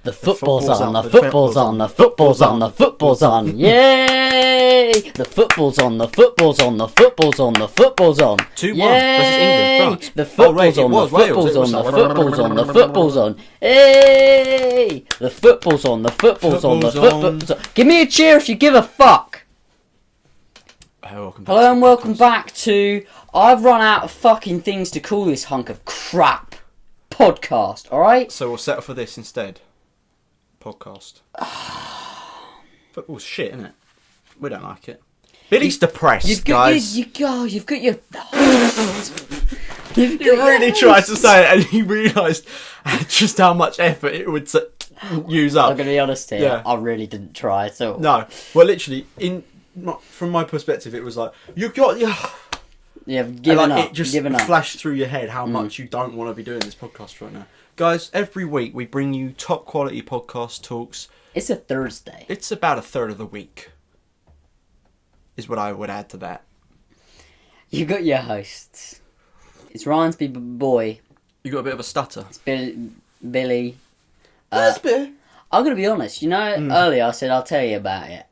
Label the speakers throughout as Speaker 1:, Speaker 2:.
Speaker 1: The football's on, the football's on, the football's on, the football's on. Yay! The football's on, the football's on, the football's on, the football's on.
Speaker 2: 2-1 versus England, France.
Speaker 1: The football's on, the football's on, the football's on, the football's on. Hey! The football's on, the football's on, the football's on. Give me a cheer if you give a fuck. Hello and welcome back to I've run out of fucking things to call this hunk of crap podcast, alright?
Speaker 2: So we'll settle for this instead. Podcast. Football's shit, isn't it? We don't like it. Billy's depressed, guys.
Speaker 1: You've got your...
Speaker 2: You really tried to say it and you realised just how much effort it would use up.
Speaker 1: I'm going to be honest here, yeah. I really didn't try at all.
Speaker 2: No, well literally, from my perspective it was like, you've got...
Speaker 1: Yeah, given up.
Speaker 2: It just flashed through your head how much you don't want to be doing this podcast right now. Guys, every week we bring you top quality podcast talks.
Speaker 1: It's a Thursday.
Speaker 2: It's about a third of the week, is what I would add to that.
Speaker 1: You got your hosts. It's Ryan's boy.
Speaker 2: You got a bit of a stutter.
Speaker 1: It's Billy.
Speaker 2: That's bit.
Speaker 1: I'm going to be honest. You know, earlier I said I'll tell you about it.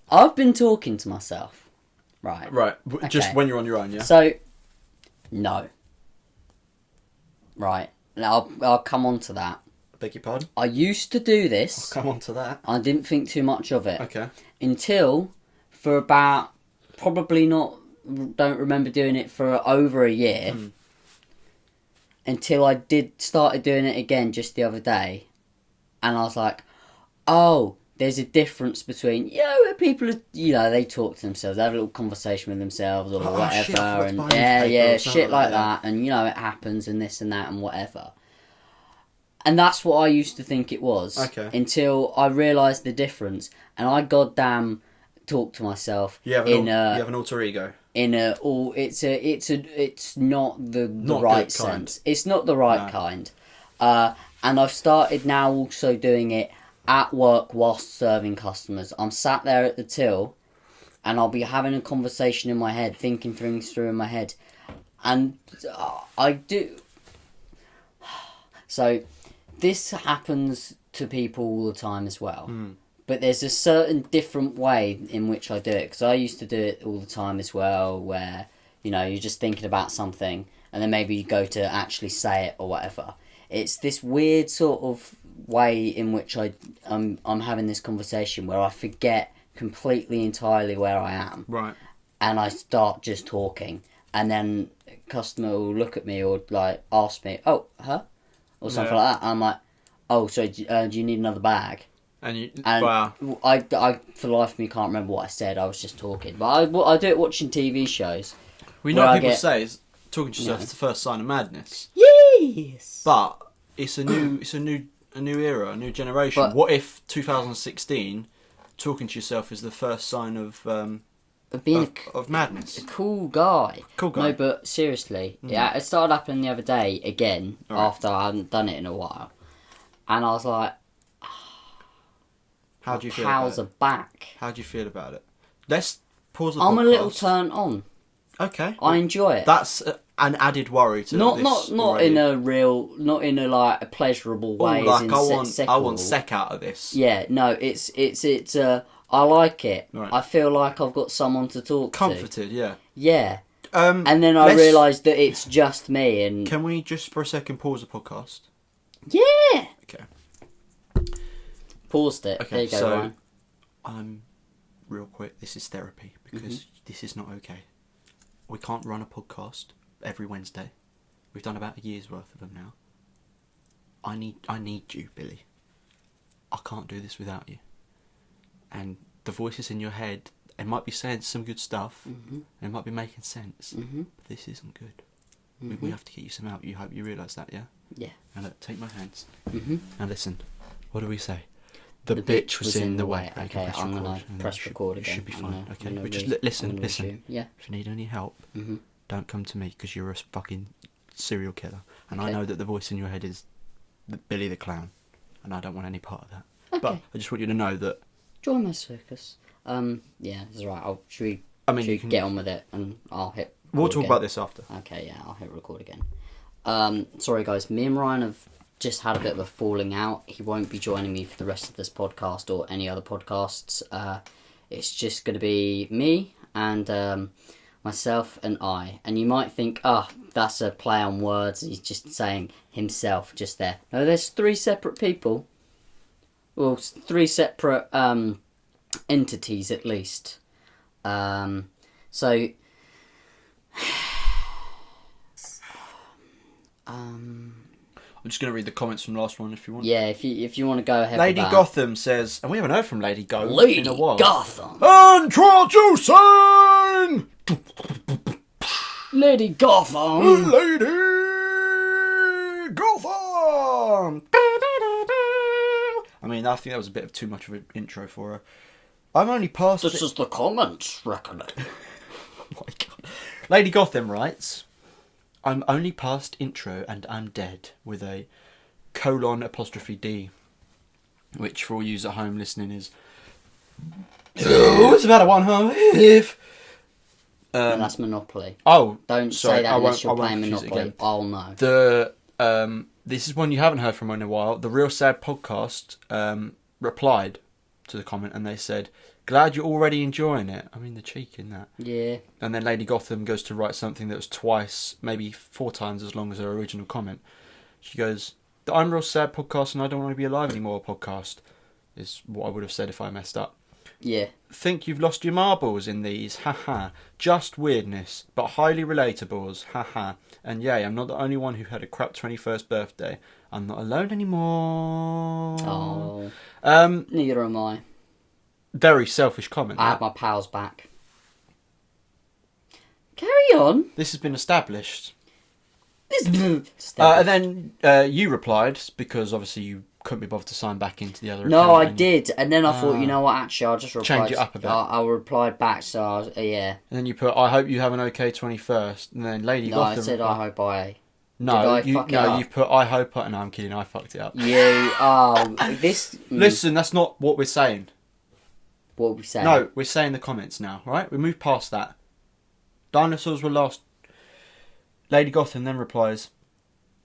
Speaker 1: I've been talking to myself. Right.
Speaker 2: Okay. Just when you're on your own, yeah?
Speaker 1: So, no. Right. Now, I'll come on to that.
Speaker 2: Beg your pardon?
Speaker 1: I used to do this.
Speaker 2: I'll come on to that.
Speaker 1: I didn't think too much of it.
Speaker 2: Okay.
Speaker 1: Until, for about, don't remember doing it for over a year. Until I started doing it again just the other day. And I was like, oh, there's a difference between, people, they talk to themselves, they have a little conversation with themselves or whatever, shit like that, and, it happens and this and that and whatever. And that's what I used to think it was.
Speaker 2: Okay.
Speaker 1: Until I realised the difference, and I goddamn talk to myself
Speaker 2: you have an alter ego.
Speaker 1: It's not the right sense. It's not the right kind. And I've started now also doing it at work whilst serving customers. I'm sat there at the till and I'll be having a conversation in my head, thinking things through in my head. And I do... So, this happens to people all the time as well. But there's a certain different way in which I do it. Because I used to do it all the time as well, where, you're just thinking about something and then maybe you go to actually say it or whatever. It's this weird sort of way in which I'm having this conversation where I forget completely entirely where I am.
Speaker 2: Right.
Speaker 1: And I start just talking. And then a customer will look at me or ask me, oh, huh? Or something like that. And I'm like, oh, so do you need another bag?
Speaker 2: And
Speaker 1: wow. I for the life of me can't remember what I said. I was just talking. But I do it watching TV shows.
Speaker 2: We know people say is talking to yourself is the first sign of madness.
Speaker 1: Yes.
Speaker 2: But it's a new era, a new generation. But what if 2016 talking to yourself is the first sign of being of madness?
Speaker 1: A cool guy. No, but seriously, it started happening the other day again after I hadn't done it in a while, and I was like,
Speaker 2: "How do you feel?
Speaker 1: Powers are back."
Speaker 2: How do you feel about it? Let's pause the podcast.
Speaker 1: I'm a little turned on.
Speaker 2: Okay,
Speaker 1: I enjoy it.
Speaker 2: That's an added worry to
Speaker 1: not
Speaker 2: already.
Speaker 1: in a pleasurable way.
Speaker 2: Like I want sec out of this.
Speaker 1: Yeah, no, it's I like it.
Speaker 2: Right.
Speaker 1: I feel like I've got someone to talk
Speaker 2: Comforted,
Speaker 1: to.
Speaker 2: yeah.
Speaker 1: Yeah. And then I realised that it's just me. And
Speaker 2: can we just for a second pause the podcast?
Speaker 1: Yeah.
Speaker 2: Okay.
Speaker 1: Paused it.
Speaker 2: Okay.
Speaker 1: There you go,
Speaker 2: Ryan. Real quick. This is therapy because this is not okay. We can't run a podcast every Wednesday. We've done about a year's worth of them now. I need you, Billy. I can't do this without you. And the voices in your head, it might be saying some good stuff, and it might be making sense, but this isn't good. We have to get you some out. You hope you realise that, yeah?
Speaker 1: Yeah.
Speaker 2: And look, take my hands. Now listen, what do we say? The bitch was in the way.
Speaker 1: Okay, I'm going to press record again.
Speaker 2: It should be fine, okay? But just listen.
Speaker 1: Yeah.
Speaker 2: If you need any help, don't come to me because you're a fucking serial killer. And I know that the voice in your head is Billy the Clown. And I don't want any part of that.
Speaker 1: Okay.
Speaker 2: But I just want you to know that...
Speaker 1: Join my circus. Yeah, that's right. Should we get on with it and I'll hit record
Speaker 2: We'll talk about this after.
Speaker 1: Okay, yeah, I'll hit record again. Sorry guys, me and Ryan have just had a bit of a falling out. He won't be joining me for the rest of this podcast or any other podcasts. It's just going to be me and myself and I. And you might think, that's a play on words. He's just saying himself just there. No, there's 3 separate people. Well, 3 separate entities at least. So...
Speaker 2: I'm just going to read the comments from the last one if you want.
Speaker 1: Yeah, if you want to go ahead
Speaker 2: Lady
Speaker 1: with that.
Speaker 2: Gotham says, and we haven't heard from Lady Go
Speaker 1: Lady
Speaker 2: in a while.
Speaker 1: Gotham!
Speaker 2: Introducing!
Speaker 1: Lady Gotham!
Speaker 2: Lady Gotham! I mean, I think that was a bit of too much of an intro for her. I'm only past...
Speaker 1: This is the comments reckoning.
Speaker 2: Oh my God. Lady Gotham writes... I'm only past intro and I'm dead with a :'D, which for all you at home listening is it's about a 1/2.
Speaker 1: That's Monopoly.
Speaker 2: Oh,
Speaker 1: Don't
Speaker 2: sorry,
Speaker 1: say that unless you're
Speaker 2: I won't
Speaker 1: playing
Speaker 2: confuse it
Speaker 1: Monopoly.
Speaker 2: again.
Speaker 1: I'll know.
Speaker 2: This is one you haven't heard from in a while. The Real Sad Podcast replied to the comment and they said, "Glad you're already enjoying it." I mean, the cheek in that.
Speaker 1: Yeah.
Speaker 2: And then Lady Gotham goes to write something that was twice, maybe 4 times as long as her original comment. She goes, "The I'm Real Sad Podcast and I Don't Want to Be Alive Anymore podcast," is what I would have said if I messed up.
Speaker 1: Yeah.
Speaker 2: "Think you've lost your marbles in these, haha. Just weirdness, but highly relatables, haha. And yay, I'm not the only one who had a crap 21st birthday. I'm not alone anymore."
Speaker 1: Oh. Neither am I.
Speaker 2: Very selfish comment.
Speaker 1: I have my pals back. Carry on.
Speaker 2: This has been established.
Speaker 1: And
Speaker 2: And then you replied, because obviously you couldn't be bothered to sign back into the other account.
Speaker 1: No, I did. And then I thought, you know what, actually, I'll just reply.
Speaker 2: Change it up a bit.
Speaker 1: I replied back, so I was, yeah.
Speaker 2: And then you put, "I hope you have an okay 21st. And then Lady
Speaker 1: No,
Speaker 2: Gotham...
Speaker 1: I said, I hope I...
Speaker 2: No,
Speaker 1: Did I fuck it up?
Speaker 2: you've put, "I hope I..." No, I'm kidding, I fucked it up.
Speaker 1: This...
Speaker 2: Listen, that's not what we're saying.
Speaker 1: What are we saying?
Speaker 2: No, we're saying the comments now, right? We moved past that. Dinosaurs were lost. Lady Gotham then replies...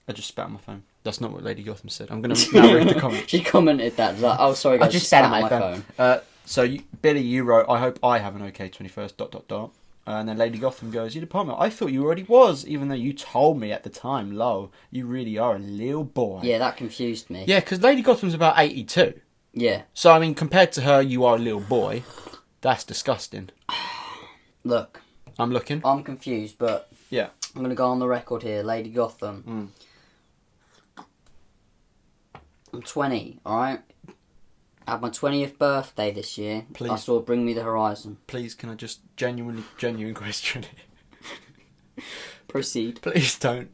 Speaker 2: I just spat on my phone. That's not what Lady Gotham said. I'm going to now read the comments.
Speaker 1: She commented that. Like, oh, sorry, guys.
Speaker 2: I just
Speaker 1: spat
Speaker 2: spat
Speaker 1: on my phone.
Speaker 2: So, Billy, you wrote, "I hope I have an okay 21st, ... And then Lady Gotham goes, "Your department, I thought you already was, even though you told me at the time, lol. You really are a little boy."
Speaker 1: Yeah, that confused me.
Speaker 2: Yeah, because Lady Gotham's about 82.
Speaker 1: Yeah.
Speaker 2: So, I mean, compared to her, you are a little boy. That's disgusting.
Speaker 1: Look.
Speaker 2: I'm looking.
Speaker 1: I'm confused, but...
Speaker 2: Yeah.
Speaker 1: I'm going to go on the record here. Lady Gotham. I'm 20, alright? I had my 20th birthday this year.
Speaker 2: Please.
Speaker 1: I saw Bring Me the Horizon.
Speaker 2: Please, can I just genuine question it?
Speaker 1: Proceed.
Speaker 2: Please don't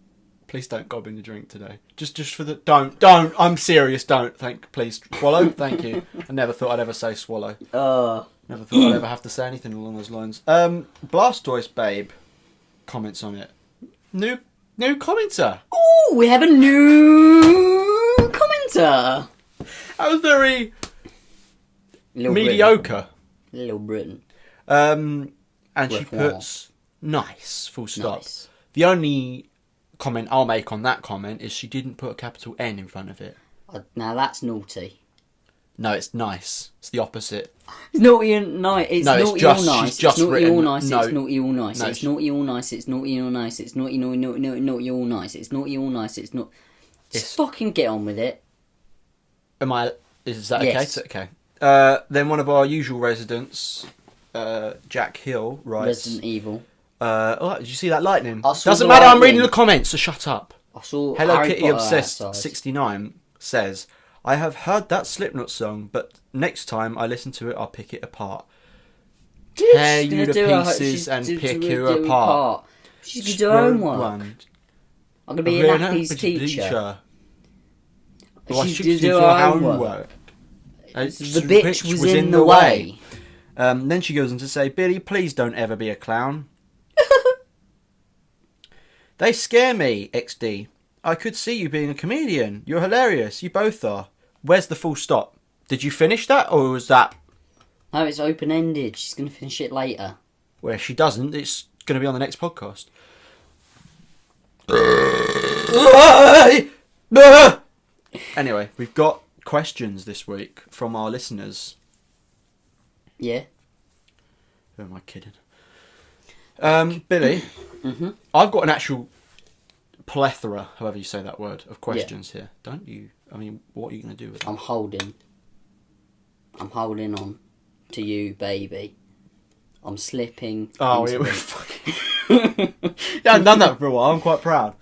Speaker 2: gob in the drink today. Just for the... Don't. I'm serious, don't. Please, swallow. Thank you. I never thought I'd ever say swallow. Never thought I'd ever have to say anything along those lines. Blastoise Babe comments on it. New commenter.
Speaker 1: Ooh, we have a new commenter.
Speaker 2: That was very
Speaker 1: Little
Speaker 2: mediocre.
Speaker 1: Britain. Little Britain.
Speaker 2: And she
Speaker 1: With
Speaker 2: puts nice, full stop.
Speaker 1: Nice.
Speaker 2: The only comment I'll make on that comment is she didn't put a capital N in front of it.
Speaker 1: Now that's naughty.
Speaker 2: No, it's nice. It's the opposite.
Speaker 1: It's naughty and nice. It's
Speaker 2: No, it's
Speaker 1: naughty
Speaker 2: just-
Speaker 1: all nice.
Speaker 2: she's just
Speaker 1: It's naughty
Speaker 2: written-
Speaker 1: all nice.
Speaker 2: no.
Speaker 1: It's naughty all nice.
Speaker 2: No,
Speaker 1: It's naughty all nice. It's naughty all nice. It's naughty naughty all nice. It's naughty all nice. It's not. Just fucking get on with it.
Speaker 2: Is that
Speaker 1: Yes.
Speaker 2: okay? Okay. Then one of our usual residents, Jack Hill, writes...
Speaker 1: Resident Evil.
Speaker 2: Did you see that lightning?
Speaker 1: I saw
Speaker 2: Doesn't
Speaker 1: the
Speaker 2: matter, I'm
Speaker 1: lightning.
Speaker 2: reading the comments, so shut up.
Speaker 1: I saw
Speaker 2: Hello
Speaker 1: Harry
Speaker 2: Kitty
Speaker 1: Potter
Speaker 2: Obsessed
Speaker 1: outside.
Speaker 2: 69 says, "I have heard that Slipknot song, but next time I listen to it, I'll pick it apart. Tear
Speaker 1: She's
Speaker 2: you
Speaker 1: gonna
Speaker 2: to
Speaker 1: do her-
Speaker 2: pieces
Speaker 1: she's
Speaker 2: and
Speaker 1: do-
Speaker 2: pick
Speaker 1: do-
Speaker 2: you
Speaker 1: do
Speaker 2: apart.
Speaker 1: She's gonna do her homework.
Speaker 2: One.
Speaker 1: I'm gonna be a nappies teacher.
Speaker 2: She's
Speaker 1: She's gonna do her homework. The bitch was in the way.
Speaker 2: Then she goes on to say, "Billy, please don't ever be a clown." "They scare me, XD. I could see you being a comedian. You're hilarious. You both are. Where's the full stop? Did you finish that, or was that
Speaker 1: No, it's open ended. She's gonna finish it later.
Speaker 2: where she doesn't? It's going to be on the next podcast." Anyway, we've got questions this week from our listeners.
Speaker 1: Yeah.
Speaker 2: Who am I kidding? Billy,
Speaker 1: Mm-hmm.
Speaker 2: I've got an actual plethora, however you say that word, of questions here. Don't you? I mean, what are you going to do with them?
Speaker 1: I'm holding on to you, baby. I'm slipping.
Speaker 2: Oh,
Speaker 1: into
Speaker 2: yeah,
Speaker 1: it.
Speaker 2: I haven't done that for a while. I'm quite proud.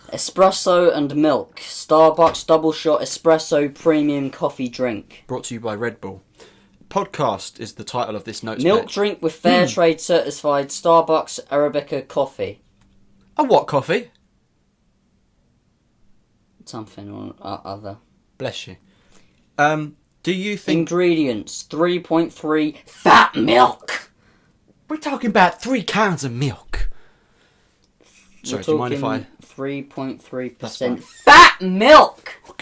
Speaker 1: Espresso and milk. Starbucks double shot espresso premium coffee drink.
Speaker 2: Brought to you by Red Bull. Podcast is the title of this Nosebleed.
Speaker 1: Milk drink with fair trade certified Starbucks Arabica coffee.
Speaker 2: A what coffee?
Speaker 1: Something or other.
Speaker 2: Bless you. Do you think...
Speaker 1: Ingredients: 3.3 fat milk.
Speaker 2: We're talking about 3 cans of milk. Sorry, do you mind if I...
Speaker 1: 3.3% fat milk.
Speaker 2: Oh,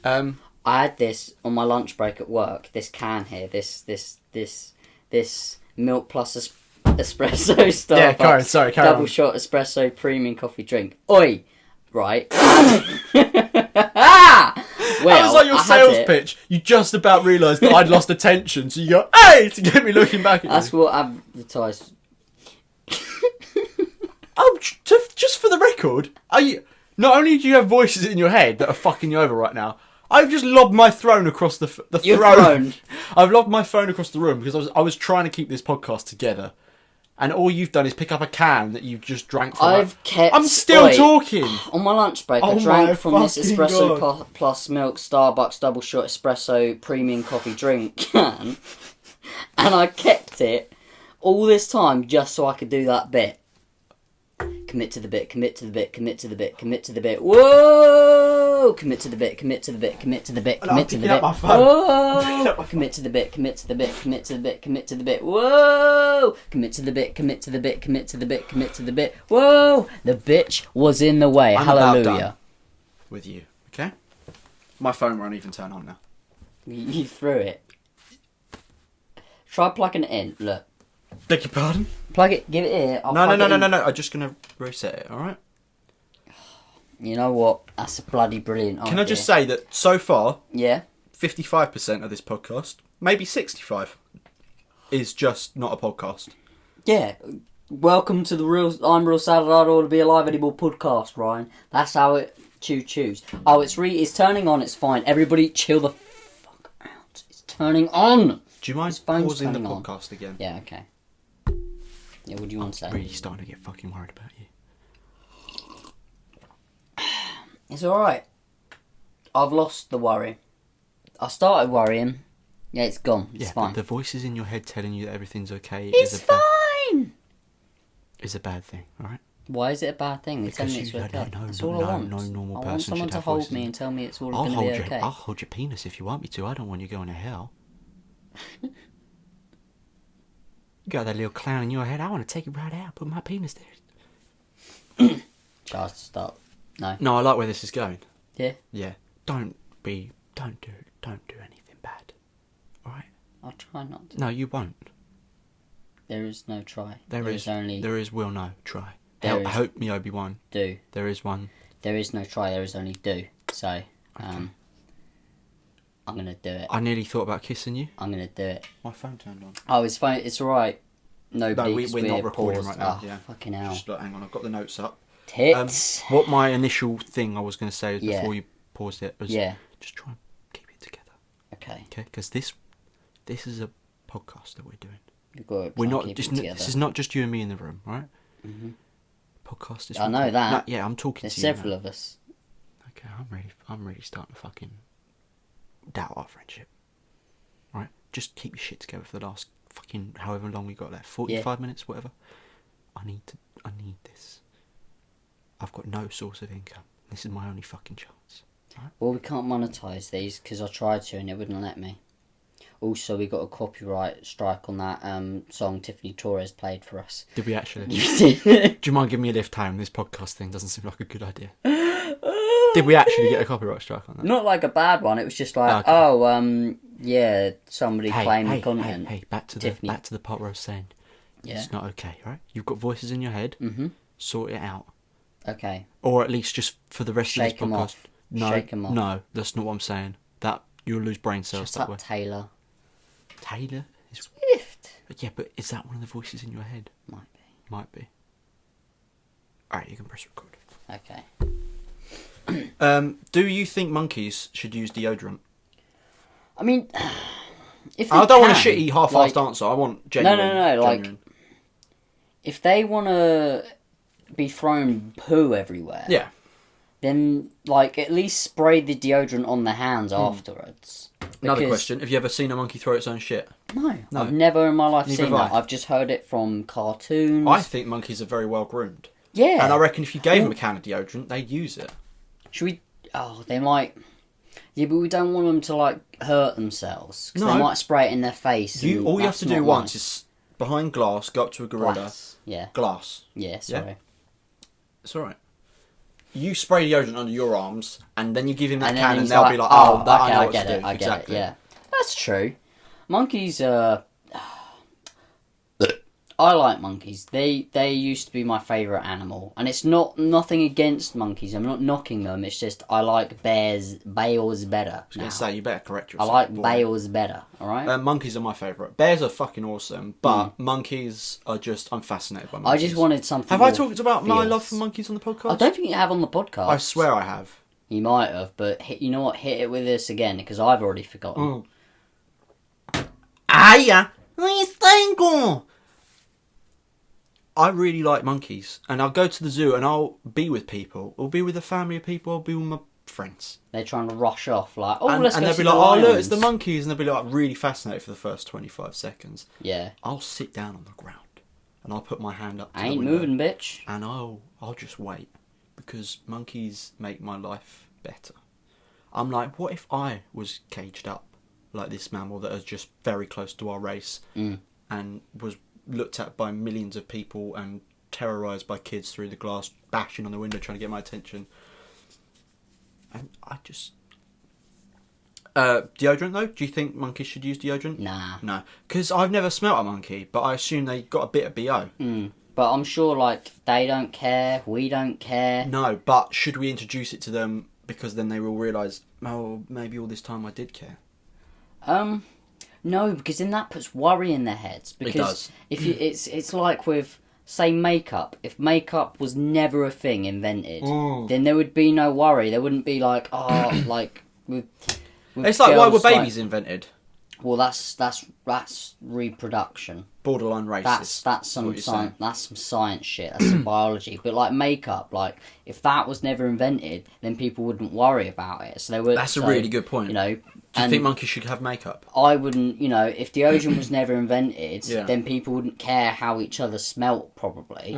Speaker 2: God.
Speaker 1: I had this on my lunch break at work. This can here, this milk plus espresso Starbucks.
Speaker 2: Yeah, carry
Speaker 1: double
Speaker 2: on.
Speaker 1: shot espresso premium coffee drink. Oi, right?
Speaker 2: That was like your sales pitch. You just about realised that I'd lost attention, so you go, hey, to get me looking back at
Speaker 1: That's
Speaker 2: you.
Speaker 1: what advertised.
Speaker 2: Just for the record, not only do you have voices in your head that are fucking you over right now, I've just lobbed my throne across the throne. I've lobbed my phone across the room because I was trying to keep this podcast together, and all you've done is pick up a can that you've just drank from. I'm still talking.
Speaker 1: On my lunch break, I drank from this espresso plus milk Starbucks double shot espresso premium coffee drink can, and I kept it all this time just so I could do that bit. Commit to the bit, commit to the bit, commit to the bit, commit to the bit. Whoa! Commit to the bit, commit to the bit, commit to the bit, commit to the bit. Whoa! Commit to the bit, commit to the bit, commit to the bit, commit to the bit. Whoa! Commit to the bit, commit to the bit, commit to the bit, commit to the bit. Whoa! The bitch was in the way. Hallelujah.
Speaker 2: With you, okay? My phone won't even turn on now.
Speaker 1: You threw it. Try plugging it in. Look.
Speaker 2: Beg your pardon?
Speaker 1: Plug it. Give it here.
Speaker 2: No. I'm just gonna reset it. All right.
Speaker 1: You know what? That's a bloody brilliant idea.
Speaker 2: Can I just say that so far,
Speaker 1: yeah,
Speaker 2: 55% of this podcast, maybe 65, is just not a podcast.
Speaker 1: Yeah. Welcome to the I'm Real Sad I Don't Want to Be Alive Anymore podcast, Ryan. That's how it choose. Oh, it's turning on. It's fine. Everybody, chill the fuck out. It's turning on.
Speaker 2: Do you mind pausing the podcast again?
Speaker 1: Yeah. Okay. Yeah, what do you want to say?
Speaker 2: I'm really starting to get fucking worried about you.
Speaker 1: It's alright. I've lost the worry. I started worrying. Yeah, it's gone. It's fine.
Speaker 2: But the voices in your head telling you that everything's okay
Speaker 1: is fine!
Speaker 2: Is a bad thing, alright?
Speaker 1: Why is it a bad thing? They tell me it's okay. That's all I want.
Speaker 2: No normal person
Speaker 1: I want someone to hold me and tell me it's all going to be okay.
Speaker 2: I'll hold your penis if you want me to. I don't want you going to hell. You got that little clown in your head. I want to take it right out. Put my penis there.
Speaker 1: Just stop. No.
Speaker 2: No, I like where this is going.
Speaker 1: Yeah.
Speaker 2: Yeah. Don't do anything bad. All right.
Speaker 1: I'll try not to.
Speaker 2: No, you won't.
Speaker 1: There is no try.
Speaker 2: There is will no try. Hope me Obi-Wan.
Speaker 1: Do.
Speaker 2: There is one.
Speaker 1: There is no try. There is only do. So, I'm gonna do it.
Speaker 2: I nearly thought about kissing you.
Speaker 1: I'm gonna do it.
Speaker 2: My phone turned on.
Speaker 1: Oh, it's fine. It's alright. No,
Speaker 2: we're not recording right now.
Speaker 1: Oh,
Speaker 2: yeah.
Speaker 1: Fucking hell.
Speaker 2: Just hang on. I've got the notes up.
Speaker 1: Tits.
Speaker 2: What my initial thing I was going to say before you paused it was just try and keep it together.
Speaker 1: Okay.
Speaker 2: Okay, because this is a podcast that we're doing.
Speaker 1: We're not
Speaker 2: just. This is not just you and me in the room, right?
Speaker 1: Mm-hmm.
Speaker 2: Podcast is.
Speaker 1: I know that.
Speaker 2: No, yeah, I'm talking
Speaker 1: There's
Speaker 2: to you.
Speaker 1: There's several of us.
Speaker 2: Okay, I'm really starting to fucking doubt our friendship. Right, just keep your shit together for the last fucking however long we got left, 45 minutes, whatever. I need this. I've got no source of income. This is my only fucking chance. Right?
Speaker 1: Well, we can't monetise these because I tried to and it wouldn't let me. Also, we got a copyright strike on that song Tiffany Torres played for us.
Speaker 2: Did we actually?
Speaker 1: You did.
Speaker 2: Do you mind giving me a lift home? This podcast thing doesn't seem like a good idea. Did we actually get a copyright strike on that?
Speaker 1: Not like a bad one. It was just like, somebody claimed content.
Speaker 2: Hey, back to the part where I was saying, it's not okay, right? You've got voices in your head.
Speaker 1: Mm-hmm.
Speaker 2: Sort it out.
Speaker 1: Okay.
Speaker 2: Or at least just for the rest
Speaker 1: Shake
Speaker 2: of
Speaker 1: 'em
Speaker 2: this podcast.
Speaker 1: off.
Speaker 2: No,
Speaker 1: Shake 'em off.
Speaker 2: no, that's not what I'm saying. That you'll lose brain cells
Speaker 1: Shut
Speaker 2: that
Speaker 1: up,
Speaker 2: way.
Speaker 1: Taylor.
Speaker 2: Taylor is.
Speaker 1: Swift.
Speaker 2: Yeah, but is that one of the voices in your head?
Speaker 1: Might be.
Speaker 2: Might be. All right, you can press record.
Speaker 1: Okay.
Speaker 2: Do you think monkeys should use deodorant?
Speaker 1: I mean, if
Speaker 2: I don't want a
Speaker 1: can,
Speaker 2: shitty half-assed answer. I want genuine.
Speaker 1: No. Like,
Speaker 2: genuine.
Speaker 1: if they want to be throwing poo everywhere,
Speaker 2: Yeah.
Speaker 1: then like at least spray the deodorant on the hands afterwards.
Speaker 2: Another
Speaker 1: Because-
Speaker 2: question: have you ever seen a monkey throw its own shit?
Speaker 1: No,
Speaker 2: No.
Speaker 1: I've never in my life
Speaker 2: Neither
Speaker 1: seen
Speaker 2: have
Speaker 1: that. I've just heard it from cartoons.
Speaker 2: I think monkeys are very well groomed,
Speaker 1: Yeah.
Speaker 2: and I reckon if you gave them a can of deodorant, they'd use it.
Speaker 1: Should we? Oh, they might. Yeah, but we don't want them to like hurt themselves because
Speaker 2: No.
Speaker 1: they might spray it in their face.
Speaker 2: You
Speaker 1: and
Speaker 2: all you have
Speaker 1: that's
Speaker 2: to do
Speaker 1: not
Speaker 2: once
Speaker 1: nice.
Speaker 2: is behind glass, go up to a gorilla.
Speaker 1: Glass. Yeah.
Speaker 2: Glass.
Speaker 1: Yeah. Sorry.
Speaker 2: It's all right. You spray deodorant under your arms, and then you give him that
Speaker 1: And then
Speaker 2: can, and
Speaker 1: he's
Speaker 2: they'll
Speaker 1: like,
Speaker 2: be like, "Oh, that
Speaker 1: okay,
Speaker 2: I know
Speaker 1: I
Speaker 2: what
Speaker 1: get
Speaker 2: to
Speaker 1: it.
Speaker 2: do."
Speaker 1: I get
Speaker 2: Exactly.
Speaker 1: it. Yeah, that's true. Monkeys I like monkeys. They used to be my favourite animal, and it's nothing against monkeys. I'm not knocking them. It's just I like bales better.
Speaker 2: I was going to say, you better correct
Speaker 1: I
Speaker 2: yourself.
Speaker 1: like
Speaker 2: boy.
Speaker 1: bales better. All right.
Speaker 2: Monkeys are my favourite. Bears are fucking awesome, but monkeys are just... I'm fascinated by
Speaker 1: I
Speaker 2: monkeys.
Speaker 1: just wanted something.
Speaker 2: Have I
Speaker 1: more
Speaker 2: talked about my
Speaker 1: fierce.
Speaker 2: love for monkeys on the podcast?
Speaker 1: I don't think you have on the podcast.
Speaker 2: I swear I have.
Speaker 1: You might have, but you know what? Hit it with this again because I've already forgotten.
Speaker 2: Yeah. I really like monkeys, and I'll go to the zoo and I'll be with people. I'll be with a family of people. I'll be with my friends.
Speaker 1: They're trying to rush off like, oh,
Speaker 2: And
Speaker 1: let's go
Speaker 2: they'll
Speaker 1: see
Speaker 2: be like,
Speaker 1: the
Speaker 2: "Oh, look, it's
Speaker 1: lions."
Speaker 2: the monkeys," and they'll be like really fascinated for the first 25 seconds.
Speaker 1: Yeah.
Speaker 2: I'll sit down on the ground and I'll put my hand up to
Speaker 1: I
Speaker 2: the
Speaker 1: ain't
Speaker 2: window,
Speaker 1: moving, bitch.
Speaker 2: and I'll just wait, because monkeys make my life better. I'm like, what if I was caged up like this mammal that is just very close to our race and was looked at by millions of people and terrorised by kids through the glass, bashing on the window trying to get my attention. And I just... deodorant though? Do you think monkeys should use deodorant?
Speaker 1: Nah.
Speaker 2: No. Because I've never smelt a monkey, but I assume they got a bit of BO.
Speaker 1: But I'm sure like they don't care, we don't care.
Speaker 2: No, but should we introduce it to them, because then they will realise, oh, maybe all this time I did care.
Speaker 1: No, because then that puts worry in their heads. Because
Speaker 2: does.
Speaker 1: if you, it's like with say makeup. If makeup was never a thing invented, then there would be no worry. There wouldn't be like like with
Speaker 2: It's like, why were
Speaker 1: girls,
Speaker 2: babies invented?
Speaker 1: Well, that's reproduction.
Speaker 2: Borderline racist.
Speaker 1: That's some
Speaker 2: what you're
Speaker 1: science.
Speaker 2: saying.
Speaker 1: That's some science shit. That's some biology. But like makeup, like if that was never invented, then people wouldn't worry about it. So they would.
Speaker 2: That's a really good point.
Speaker 1: You know,
Speaker 2: Do you think monkeys should have makeup?
Speaker 1: I wouldn't. You know, if deodorant was never invented,
Speaker 2: Yeah.
Speaker 1: then people wouldn't care how each other smelt probably.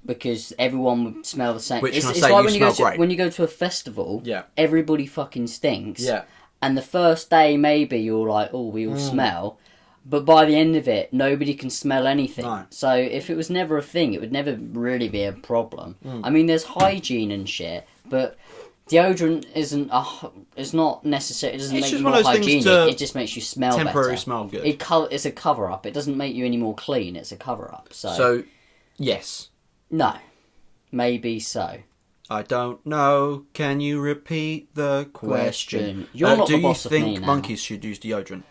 Speaker 1: Because everyone would smell the same.
Speaker 2: Which
Speaker 1: it's
Speaker 2: can I
Speaker 1: it's
Speaker 2: say,
Speaker 1: like
Speaker 2: you
Speaker 1: when you go
Speaker 2: smell
Speaker 1: to
Speaker 2: great.
Speaker 1: when you go to a festival.
Speaker 2: Yeah.
Speaker 1: Everybody fucking stinks.
Speaker 2: Yeah.
Speaker 1: And the first day, maybe you're like, oh, we all smell. But by the end of it, nobody can smell anything.
Speaker 2: No.
Speaker 1: So if it was never a thing, it would never really be a problem. I mean, there's hygiene and shit, but deodorant isn't. It's not necessary. It doesn't
Speaker 2: It's
Speaker 1: make
Speaker 2: just
Speaker 1: you
Speaker 2: one
Speaker 1: more
Speaker 2: of those things
Speaker 1: hygienic.
Speaker 2: to
Speaker 1: It just makes you smell
Speaker 2: temporarily
Speaker 1: better.
Speaker 2: smell good.
Speaker 1: It's a cover up. It doesn't make you any more clean. It's a cover up.
Speaker 2: So, yes.
Speaker 1: No, maybe so.
Speaker 2: I don't know. Can you repeat the question?
Speaker 1: You're not
Speaker 2: do
Speaker 1: the boss
Speaker 2: you
Speaker 1: of me
Speaker 2: think
Speaker 1: now.
Speaker 2: monkeys should use deodorant?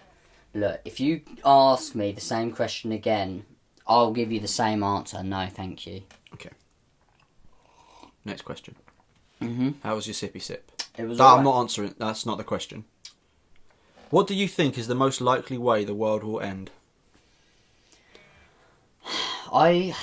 Speaker 1: Look, if you ask me the same question again, I'll give you the same answer. No, thank you.
Speaker 2: Okay. Next question.
Speaker 1: Mm-hmm.
Speaker 2: How was your sippy sip?
Speaker 1: It was.
Speaker 2: I'm
Speaker 1: alright.
Speaker 2: not answering. That's not the question. What do you think is the most likely way the world will end?
Speaker 1: I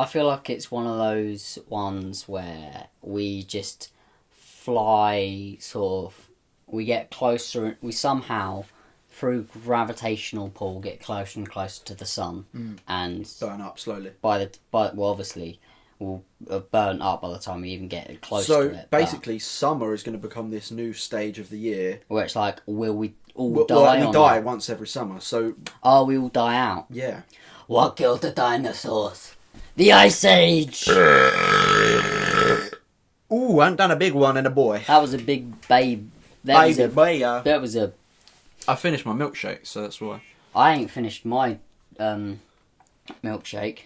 Speaker 1: feel like it's one of those ones where we just fly sort of. We get closer. We somehow, through gravitational pull, get closer and closer to the sun, and
Speaker 2: Burn up slowly.
Speaker 1: obviously we'll have burnt up by the time we even get close to
Speaker 2: So
Speaker 1: it. but-
Speaker 2: basically, summer is going to become this new stage of the year.
Speaker 1: where it's like, will we all
Speaker 2: Well,
Speaker 1: die?
Speaker 2: we
Speaker 1: or
Speaker 2: die
Speaker 1: not?
Speaker 2: once every summer. So
Speaker 1: Oh, we all die out.
Speaker 2: yeah.
Speaker 1: What killed the dinosaurs? The Ice Age!
Speaker 2: Ooh, I haven't done a big one and a boy.
Speaker 1: That was a big babe. That was a.
Speaker 2: I finished my milkshake, so that's why.
Speaker 1: I ain't finished my milkshake.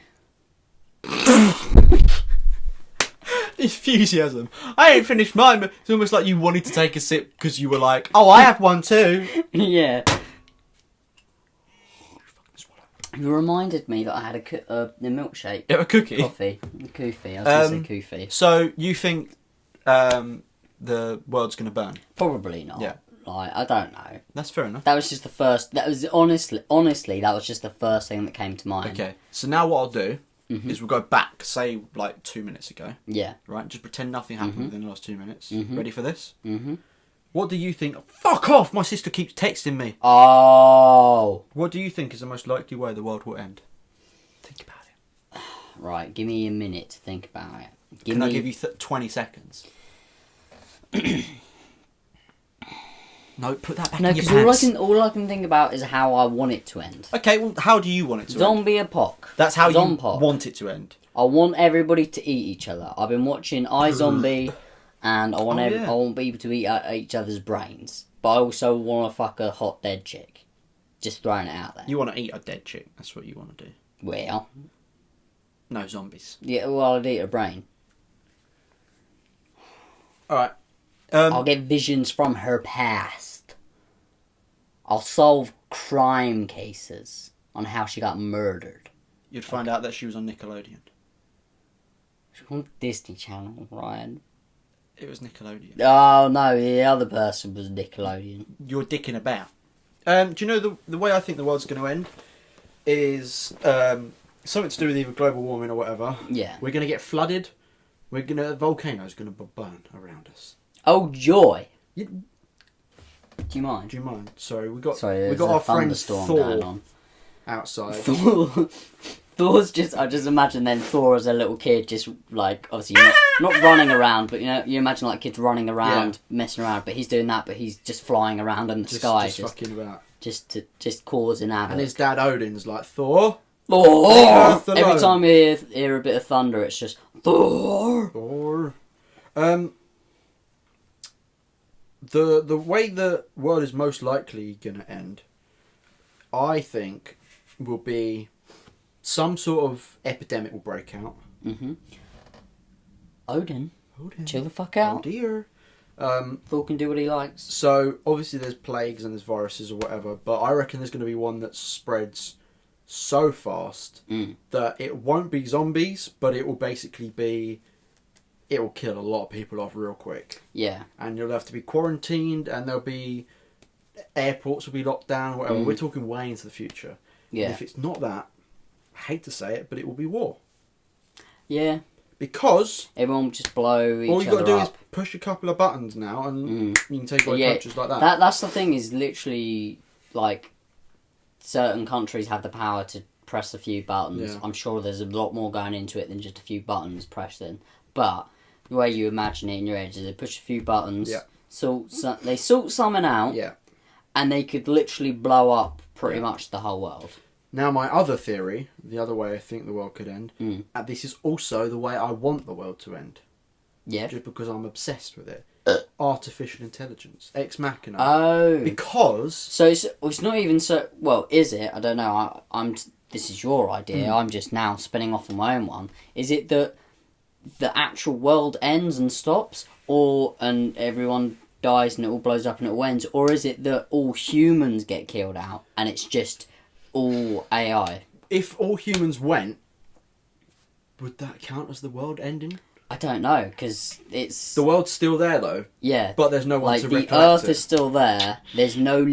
Speaker 2: Enthusiasm. I ain't finished mine, but it's almost like you wanted to take a sip because you were like, oh, I have one too.
Speaker 1: Yeah. You reminded me that I had a milkshake.
Speaker 2: Yeah, a cookie.
Speaker 1: Coffee. A kufi. I was going to say kufi.
Speaker 2: So you think the world's going to burn?
Speaker 1: Probably not.
Speaker 2: Yeah.
Speaker 1: Like, I don't know.
Speaker 2: That's fair enough.
Speaker 1: That was just the first... That was honestly, that was just the first thing that came to mind.
Speaker 2: Okay. So now what I'll do is we'll go back, say, like 2 minutes ago.
Speaker 1: Yeah.
Speaker 2: Right? Just pretend nothing happened within the last 2 minutes. Ready for this?
Speaker 1: Mm-hmm.
Speaker 2: What do you think... Fuck off! My sister keeps texting me.
Speaker 1: Oh.
Speaker 2: What do you think is the most likely way the world will end? Think about it.
Speaker 1: Right, give me a minute to think about it.
Speaker 2: Can I give you 20 seconds? No, put that back in your pants.
Speaker 1: Because all I can think about is how I want it to end.
Speaker 2: Okay, well, how do you want it to end?
Speaker 1: Zombie apoc.
Speaker 2: That's how you
Speaker 1: Zompoc.
Speaker 2: want it to end.
Speaker 1: I want everybody to eat each other. I've been watching iZombie, and I want I want people to eat each other's brains. But I also want to fuck a hot dead chick. Just throwing it out there.
Speaker 2: You want to eat a dead chick. That's what you want to do.
Speaker 1: Well.
Speaker 2: No zombies.
Speaker 1: Yeah, well, I'd eat a brain.
Speaker 2: Alright.
Speaker 1: I'll get visions from her past. I'll solve crime cases on how she got murdered.
Speaker 2: You'd find out that she was on Nickelodeon.
Speaker 1: She was on Disney Channel, Ryan.
Speaker 2: It was Nickelodeon.
Speaker 1: Oh, no, the other person was Nickelodeon.
Speaker 2: You're dicking about. Do you know the way I think the world's going to end is something to do with either global warming or whatever.
Speaker 1: Yeah.
Speaker 2: We're going to get flooded. A volcano's going to burn around us.
Speaker 1: Oh, joy.
Speaker 2: Do
Speaker 1: you mind?
Speaker 2: Sorry, we got
Speaker 1: There's
Speaker 2: our
Speaker 1: a
Speaker 2: friend
Speaker 1: thunderstorm going
Speaker 2: Thor
Speaker 1: on.
Speaker 2: outside.
Speaker 1: Thor's just... I just imagine then Thor as a little kid just, like, obviously not running around, but, you know, you imagine, like, kids running around, messing around, but he's doing that, but he's just flying around in the sky.
Speaker 2: Just fucking about.
Speaker 1: Just causing havoc.
Speaker 2: And his dad Odin's like, Thor?
Speaker 1: Thor! Every time we hear a bit of thunder, it's just, Thor!
Speaker 2: Thor. The way the world is most likely going to end, I think, will be some sort of epidemic will break out.
Speaker 1: Mm-hmm. Odin. Chill the fuck out.
Speaker 2: Oh dear.
Speaker 1: Thor can do what he likes.
Speaker 2: So, obviously there's plagues and there's viruses or whatever, but I reckon there's going to be one that spreads so fast that it won't be zombies, but it will basically be... It will kill a lot of people off real quick.
Speaker 1: Yeah.
Speaker 2: And you'll have to be quarantined, and there'll be... Airports will be locked down, whatever. We're talking way into the future.
Speaker 1: Yeah.
Speaker 2: And if it's not that, I hate to say it, but it will be war.
Speaker 1: Yeah.
Speaker 2: Because...
Speaker 1: Everyone will just blow each other up.
Speaker 2: All you got to do is push a couple of buttons now, and you can take away countries like that.
Speaker 1: That's the thing, is literally, like, certain countries have the power to press a few buttons. Yeah. I'm sure there's a lot more going into it than just a few buttons pressed in. But the way you imagine it in your head is they push a few buttons, they sort something out, and they could literally blow up pretty much the whole world.
Speaker 2: Now, my other theory, the other way I think the world could end, and this is also the way I want the world to end.
Speaker 1: Yeah.
Speaker 2: Just because I'm obsessed with it. Artificial intelligence. Ex Machina.
Speaker 1: Oh.
Speaker 2: Because...
Speaker 1: So it's not even so... Well, is it? I don't know. This is your idea. I'm just now spinning off on my own one. Is it that the actual world ends and stops, and everyone dies and it all blows up and it all ends, or is it that all humans get killed out and it's just all AI?
Speaker 2: If all humans went, would that count as the world ending?
Speaker 1: I don't know, because it's...
Speaker 2: The world's still there, though.
Speaker 1: Yeah.
Speaker 2: But there's no one to recollect it.
Speaker 1: The Earth is still there. There's no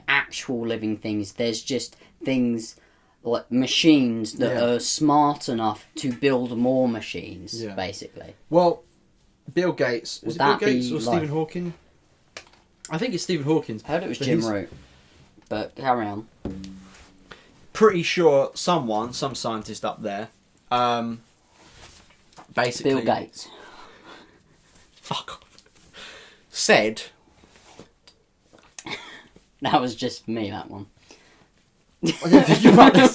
Speaker 1: actual living things. There's just things... like machines that are smart enough to build more machines, basically.
Speaker 2: Well, Bill Gates... Is it Bill Gates or Stephen Hawking? I think it's Stephen Hawking.
Speaker 1: I heard it was Jim Root. But carry on.
Speaker 2: Pretty sure some scientist up there, basically...
Speaker 1: Bill Gates.
Speaker 2: Fuck off. Said...
Speaker 1: That was just me, that one.
Speaker 2: I didn't think about this.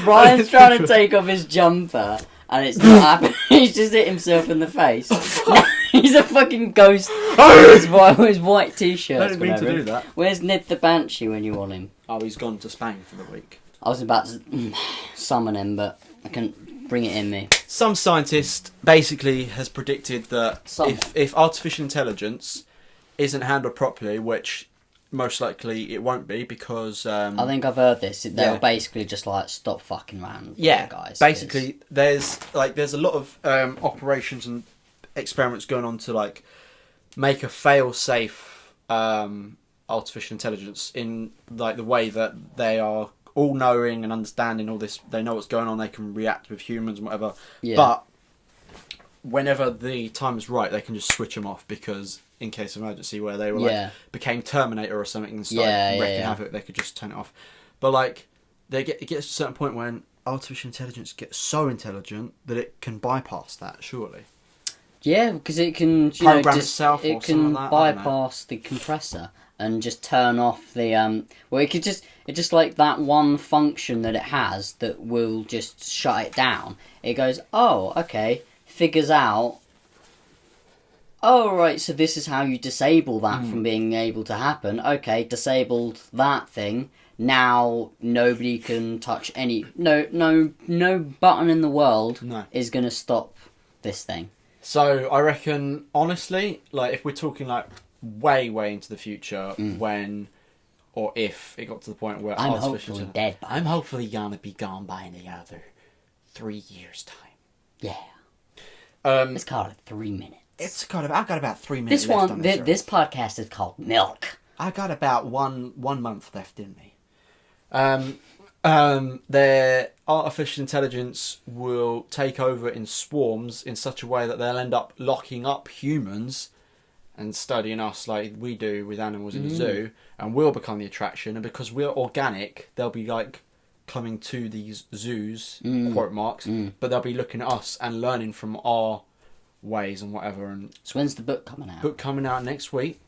Speaker 1: Ryan's trying to take off his jumper and it's not happening. He's just hit himself in the face. He's a fucking ghost. His white t-shirt.
Speaker 2: I didn't mean to do that.
Speaker 1: Where's Ned the Banshee when you want him?
Speaker 2: Oh, he's gone to Spain for the week.
Speaker 1: I was about to summon him, but I couldn't Bring it in me.
Speaker 2: Some scientist basically has predicted that if artificial intelligence isn't handled properly, which most likely it won't be, because
Speaker 1: I think I've heard this. They'll basically just like stop fucking around.
Speaker 2: Yeah,
Speaker 1: guys.
Speaker 2: basically, there's a lot of operations and experiments going on to like make a fail-safe artificial intelligence in like the way that they are all knowing and understanding all this. They know what's going on. They can react with humans and whatever. Yeah. But whenever the time is right, they can just switch them off, because in case of emergency, where they were like became Terminator or something and started wreaking havoc, they could just turn it off. But like it gets to a certain point when artificial intelligence gets so intelligent that it can bypass that, surely.
Speaker 1: Yeah, because it can
Speaker 2: program itself.
Speaker 1: It can bypass the compressor and just turn off the Well, it could just like that one function that it has that will just shut it down. It goes, oh, okay, figures out. Oh, right, so this is how you disable that from being able to happen. Okay, disabled that thing. Now nobody can touch any. No button in the world is going to stop this thing.
Speaker 2: So I reckon, honestly, like if we're talking like way into the future, when or if it got to the point where
Speaker 1: I'm hopefully dead.
Speaker 2: I'm hopefully gonna be gone by another 3 years' time.
Speaker 1: Yeah. Let's call it 3 minutes.
Speaker 2: I've got about 3 minutes left on this.
Speaker 1: This podcast is called Milk.
Speaker 2: I got about one month left in me. Their artificial intelligence will take over in swarms in such a way that they'll end up locking up humans and studying us like we do with animals in the zoo, and we'll become the attraction. And because we're organic, they'll be like coming to these zoos, quote marks, but they'll be looking at us and learning from our ways and whatever. And
Speaker 1: so when's the book coming out?
Speaker 2: Book coming out next week.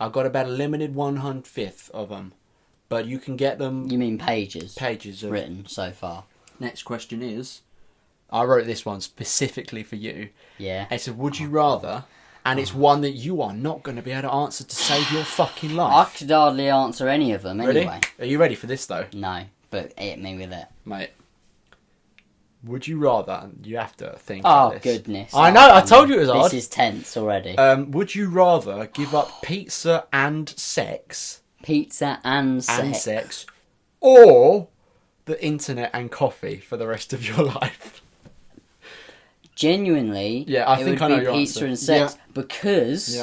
Speaker 2: I've got about a limited 1/105 of them. But you can get them...
Speaker 1: You mean pages?
Speaker 2: Pages of...
Speaker 1: Written so far.
Speaker 2: Next question is... I wrote this one specifically for you.
Speaker 1: Yeah.
Speaker 2: It said, would you rather... And it's one that you are not going to be able to answer to save your fucking life.
Speaker 1: I could hardly answer any of them anyway.
Speaker 2: Ready? Are you ready for this, though?
Speaker 1: No, but hit me with it.
Speaker 2: Mate. Would you rather... You have to think about this.
Speaker 1: Oh, goodness.
Speaker 2: I know, I told you it was hard.
Speaker 1: This is tense already.
Speaker 2: Would you rather give up pizza and sex...
Speaker 1: Pizza and sex.
Speaker 2: Or the internet and coffee for the rest of your life?
Speaker 1: Genuinely,
Speaker 2: I think I know your
Speaker 1: pizza
Speaker 2: answer.
Speaker 1: And sex because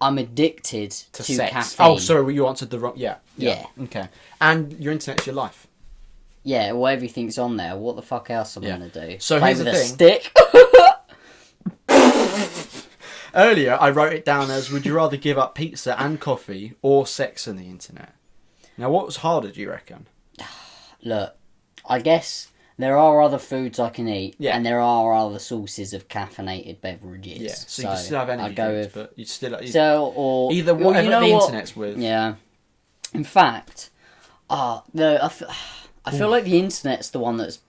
Speaker 1: I'm addicted to sex. Caffeine.
Speaker 2: Oh, sorry, you answered the wrong... Yeah. Okay. And your internet's your life.
Speaker 1: Yeah, well, everything's on there. What the fuck else am I going to do?
Speaker 2: So
Speaker 1: play
Speaker 2: here's
Speaker 1: with
Speaker 2: the
Speaker 1: a
Speaker 2: thing.
Speaker 1: Stick?
Speaker 2: Earlier, I wrote it down as, would you rather give up pizza and coffee or sex and the internet? Now, what was harder, do you reckon?
Speaker 1: Look, I guess there are other foods I can eat, and there are other sources of caffeinated beverages.
Speaker 2: Yeah, so you can still have energy drinks, but you'd still...
Speaker 1: Either
Speaker 2: whatever the internet's with.
Speaker 1: Yeah. In fact, I feel like the internet's the one that's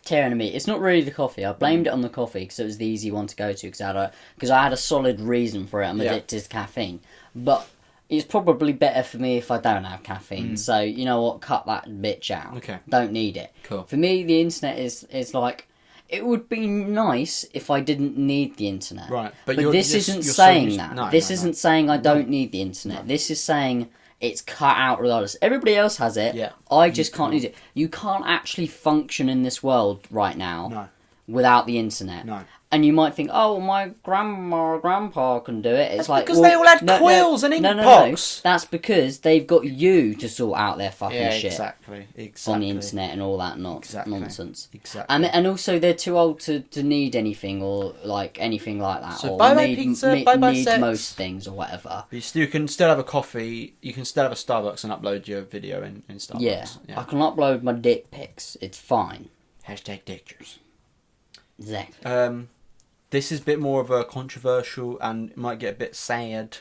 Speaker 1: tearing me. It's not really the coffee. I blamed it on the coffee because it was the easy one to go to because I had a solid reason for it. I'm addicted to caffeine, but it's probably better for me if I don't have caffeine. So you know what? Cut that bitch out.
Speaker 2: Okay.
Speaker 1: Don't need it.
Speaker 2: Cool.
Speaker 1: For me, the internet is like. It would be nice if I didn't need the internet.
Speaker 2: Right,
Speaker 1: but this isn't saying that. No, this isn't saying I don't need the internet. No. This is saying it's cut out regardless. Everybody else has it.
Speaker 2: Yeah.
Speaker 1: I just can't use it. You can't actually function in this world right now without the internet.
Speaker 2: No.
Speaker 1: And you might think, oh, my grandma or grandpa can do it. It's
Speaker 2: because they all had quills and ink pox.
Speaker 1: That's because they've got you to sort out their fucking shit.
Speaker 2: Exactly.
Speaker 1: On the internet and all that nonsense.
Speaker 2: Exactly.
Speaker 1: And also they're too old to need anything or like anything like that.
Speaker 2: So
Speaker 1: or
Speaker 2: bye-bye pizza, bye-bye
Speaker 1: need
Speaker 2: sex.
Speaker 1: most things or whatever.
Speaker 2: You can still have a coffee. You can still have a Starbucks and upload your video in Starbucks.
Speaker 1: Yeah. I can upload my dick pics. It's fine.
Speaker 2: #dictures.
Speaker 1: Exactly.
Speaker 2: This is a bit more of a controversial and it might get a bit sad.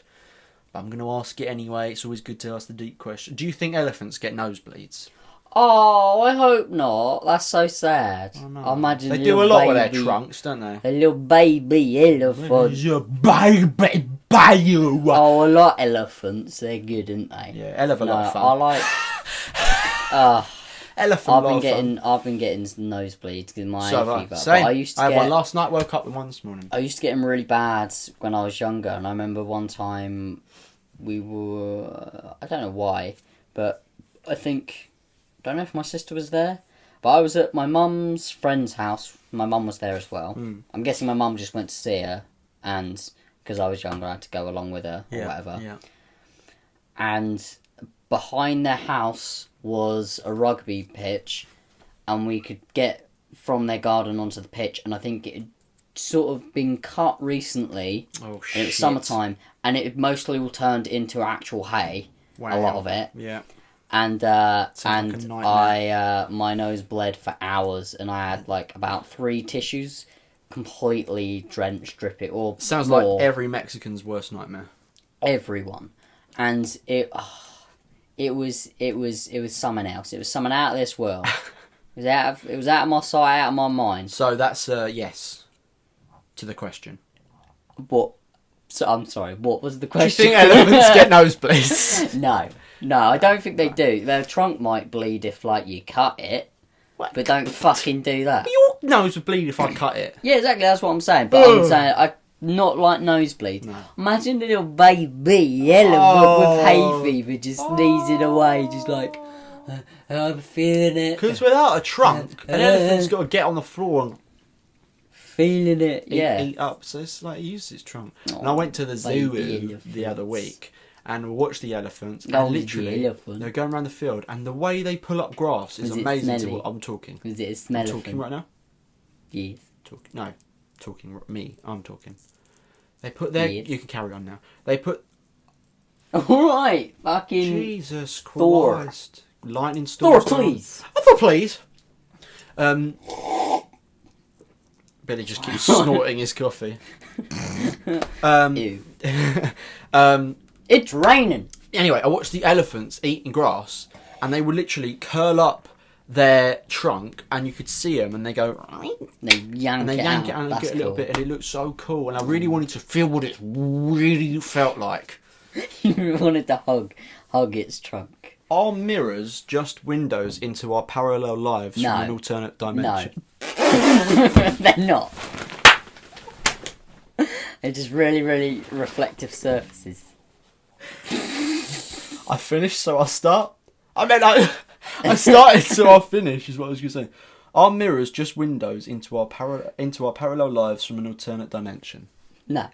Speaker 2: But I'm going to ask it anyway. It's always good to ask the deep question. Do you think elephants get nosebleeds?
Speaker 1: Oh, I hope not. That's so sad.
Speaker 2: Oh, no.
Speaker 1: I imagine
Speaker 2: they do a lot with their trunks, don't they?
Speaker 1: A little baby elephant.
Speaker 2: Baby.
Speaker 1: Oh, I like elephants. They're good, aren't they?
Speaker 2: Yeah, hell of a lot of fun.
Speaker 1: I like...
Speaker 2: Elephant.
Speaker 1: I've been getting nosebleeds because my
Speaker 2: So
Speaker 1: hay
Speaker 2: have I.
Speaker 1: fever.
Speaker 2: Same.
Speaker 1: But I
Speaker 2: had one last night. Woke up with one this morning.
Speaker 1: I used to get them really bad when I was younger, and I remember one time we were. I don't know why, but I don't know if my sister was there, but I was at my mum's friend's house. My mum was there as well. I'm guessing my mum just went to see her, and because I was younger, I had to go along with her or whatever.
Speaker 2: Yeah.
Speaker 1: And behind their house was a rugby pitch, and we could get from their garden onto the pitch, and I think it had sort of been cut recently.
Speaker 2: Oh shit!
Speaker 1: And it was summertime, and it had mostly all turned into actual hay.
Speaker 2: Wow.
Speaker 1: A lot of it.
Speaker 2: Yeah.
Speaker 1: And
Speaker 2: like a
Speaker 1: I my nose bled for hours, and I had like about 3 tissues completely drenched, dripping, or
Speaker 2: Sounds
Speaker 1: more.
Speaker 2: like every Mexican's worst nightmare.
Speaker 1: Everyone, and it was something else. It was something out of this world. It was out of my sight, out of my mind.
Speaker 2: So that's yes to the question.
Speaker 1: What? So I'm sorry. What was the
Speaker 2: Do you
Speaker 1: question?
Speaker 2: think elephants get nosebleeds?
Speaker 1: No, I don't think they do. Their trunk might bleed if like you cut it,
Speaker 2: What?
Speaker 1: but don't fucking do that.
Speaker 2: Your nose would bleed if I cut it.
Speaker 1: Yeah, exactly. That's what I'm saying. But I'm saying I not like nosebleed.
Speaker 2: No.
Speaker 1: Imagine a little baby elephant with hay fever just sneezing away, just like I'm feeling it.
Speaker 2: Because without a trunk, an elephant's got to get on the floor and
Speaker 1: Feeling it,
Speaker 2: eat up. So it's like he uses his trunk. And I went to the zoo the other week and watched the elephants. And literally, they're going around the field, and the way they pull up grass is amazing. I'm talking.
Speaker 1: Is it a smell?
Speaker 2: I'm talking right now.
Speaker 1: Yes.
Speaker 2: I'm talking. They put their.
Speaker 1: Yes.
Speaker 2: You can carry on now. They put.
Speaker 1: All right, fucking
Speaker 2: Jesus
Speaker 1: Thor.
Speaker 2: Christ! Lightning storms.
Speaker 1: Thor, please.
Speaker 2: I thought, please. Billy just keeps snorting his coffee.
Speaker 1: Ew. It's raining.
Speaker 2: Anyway, I watched the elephants eating grass, and they would literally curl up their trunk, and you could see them, and they go.
Speaker 1: They yank it out
Speaker 2: and
Speaker 1: That's
Speaker 2: get a little
Speaker 1: cool.
Speaker 2: bit, and it looked so cool. And I really wanted to feel what it really felt like.
Speaker 1: You wanted to hug its trunk.
Speaker 2: Are mirrors just windows into our parallel lives from an alternate dimension?
Speaker 1: No. They're not. They're just really, really reflective surfaces.
Speaker 2: I finished, so I'll start. I started, so I'll finish, is what I was going to say. Are mirrors just windows into our parallel lives from an alternate dimension?
Speaker 1: No.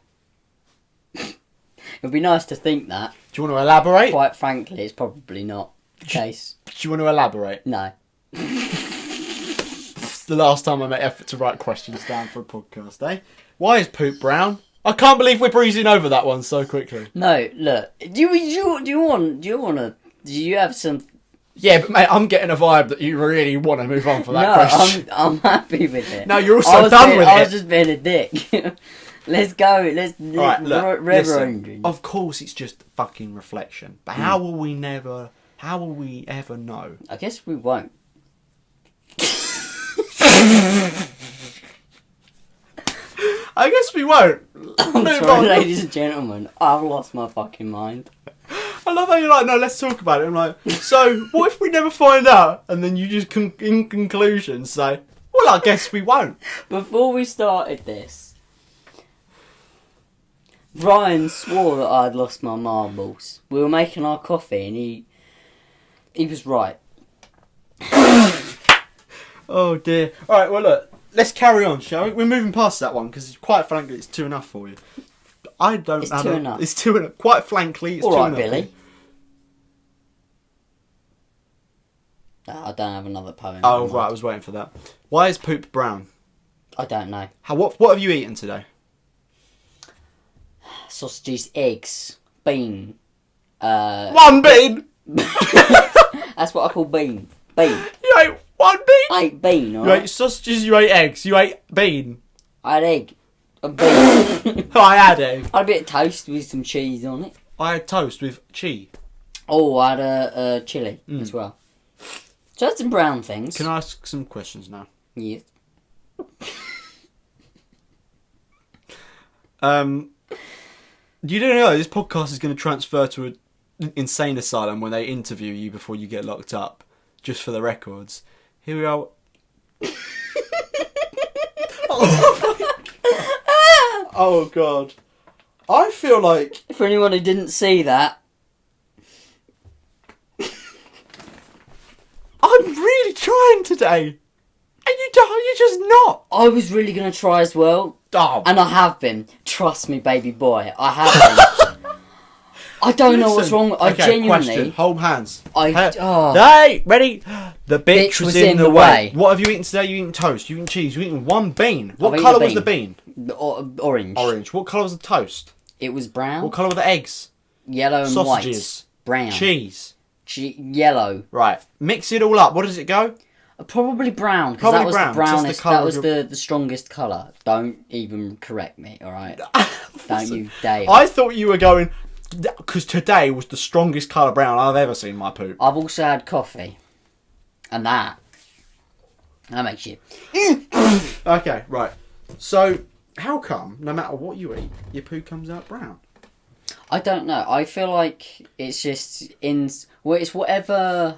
Speaker 1: It'd be nice to think that.
Speaker 2: Do you want to elaborate?
Speaker 1: Quite frankly, it's probably not the case.
Speaker 2: Do you want to elaborate?
Speaker 1: No.
Speaker 2: The last time I made effort to write questions down for a podcast, eh? Why is poop brown? I can't believe we're breezing over that one so quickly.
Speaker 1: No, look. Do you have some?
Speaker 2: Yeah, but mate, I'm getting a vibe that you really want to move on for that question.
Speaker 1: I'm happy with it.
Speaker 2: No, you're also done with it.
Speaker 1: I was just being a dick. Let's go.
Speaker 2: Right, look, listen,
Speaker 1: River.
Speaker 2: of course it's just fucking reflection. But how will we ever know?
Speaker 1: I guess we won't.
Speaker 2: I guess we won't.
Speaker 1: I'm
Speaker 2: Move
Speaker 1: sorry,
Speaker 2: on.
Speaker 1: ladies and gentlemen. I've lost my fucking mind.
Speaker 2: I love how you're like, no, let's talk about it. I'm like, so what if we never find out? And then you just, in conclusion, say, well, I guess we won't.
Speaker 1: Before we started this, Ryan swore that I'd lost my marbles. We were making our coffee, and he was right.
Speaker 2: Oh dear. All right, well look, let's carry on, shall we? We're moving past that one because, quite frankly, it's too enough for you.
Speaker 1: It's too enough.
Speaker 2: It's too enough. Quite frankly, it's
Speaker 1: All
Speaker 2: too
Speaker 1: right,
Speaker 2: enough.
Speaker 1: Billy. I don't have another poem.
Speaker 2: Oh right, I was waiting for that. Why is poop brown?
Speaker 1: I don't know.
Speaker 2: What have you eaten today?
Speaker 1: Sausages, eggs, bean.
Speaker 2: One bean.
Speaker 1: That's what I call bean. Bean.
Speaker 2: You ate one bean.
Speaker 1: I ate bean.
Speaker 2: You
Speaker 1: Alright.
Speaker 2: ate sausages. You ate eggs. You ate bean.
Speaker 1: I had egg. A bean.
Speaker 2: I had egg.
Speaker 1: I had a bit of toast with some cheese on it.
Speaker 2: I had toast with cheese.
Speaker 1: Oh, I had a chilli as well. So that's some brown things.
Speaker 2: Can I ask some questions now?
Speaker 1: Yes.
Speaker 2: You don't know this podcast is going to transfer to an insane asylum when they interview you before you get locked up. just for the records. Here we are. Oh God. I feel like...
Speaker 1: For anyone who didn't see that...
Speaker 2: I'm really trying today. And you're just not.
Speaker 1: I was really going to try as well.
Speaker 2: Oh.
Speaker 1: And I have been. Trust me, baby boy. I have been. I don't know what's wrong. I genuinely...
Speaker 2: Question. Hold hands.
Speaker 1: Oh.
Speaker 2: Hey, ready? The bitch was in the way.
Speaker 1: way.
Speaker 2: What have you eaten today? You eaten toast. You eaten cheese. You eaten one bean. What
Speaker 1: I've
Speaker 2: colour
Speaker 1: eaten a
Speaker 2: was the bean?
Speaker 1: Orange.
Speaker 2: Orange. What colour was the toast?
Speaker 1: It was brown.
Speaker 2: What colour were the eggs?
Speaker 1: Yellow and
Speaker 2: Sausages.
Speaker 1: white. Brown.
Speaker 2: Cheese.
Speaker 1: Yellow.
Speaker 2: Right. Mix it all up. What does it go?
Speaker 1: Probably brown. Because
Speaker 2: Probably
Speaker 1: that was
Speaker 2: brown,
Speaker 1: the brownest.
Speaker 2: just the colour
Speaker 1: That was
Speaker 2: of
Speaker 1: the strongest colour. Don't even correct me, alright? Don't you dare.
Speaker 2: I thought you were going... Because today was the strongest colour brown I've ever seen my poop.
Speaker 1: I've also had coffee. And that makes you...
Speaker 2: Okay, right. So, how come, no matter what you eat, your poo comes out brown?
Speaker 1: I don't know. I feel like it's just well, it's whatever.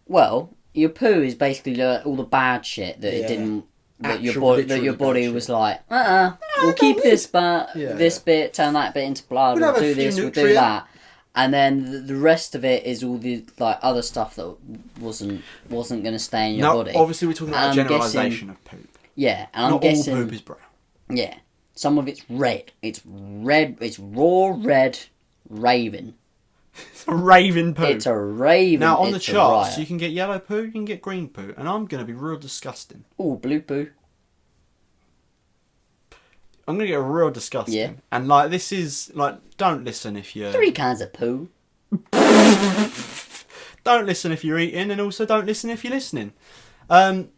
Speaker 1: Well, your poo is basically all the bad shit that it didn't. That your body was like, we'll keep this this bit, turn that bit into blood. We'll do this, we'll do that, and then the rest of it is all the like other stuff that wasn't going to stay in your body.
Speaker 2: Obviously we're talking about a generalisation of poop.
Speaker 1: Yeah, and
Speaker 2: Not
Speaker 1: I'm guessing
Speaker 2: all poop is brown.
Speaker 1: Yeah. Some of it's red. It's red. It's raw red raven.
Speaker 2: It's a raven poo.
Speaker 1: It's a raven.
Speaker 2: Now, on the charts, you can get yellow poo, you can get green poo, and I'm going to be real disgusting.
Speaker 1: Oh, blue poo.
Speaker 2: I'm going to get real disgusting.
Speaker 1: Yeah.
Speaker 2: And, like, this is, like, don't listen if you're...
Speaker 1: 3 kinds of poo.
Speaker 2: Don't listen if you're eating, and also don't listen if you're listening. I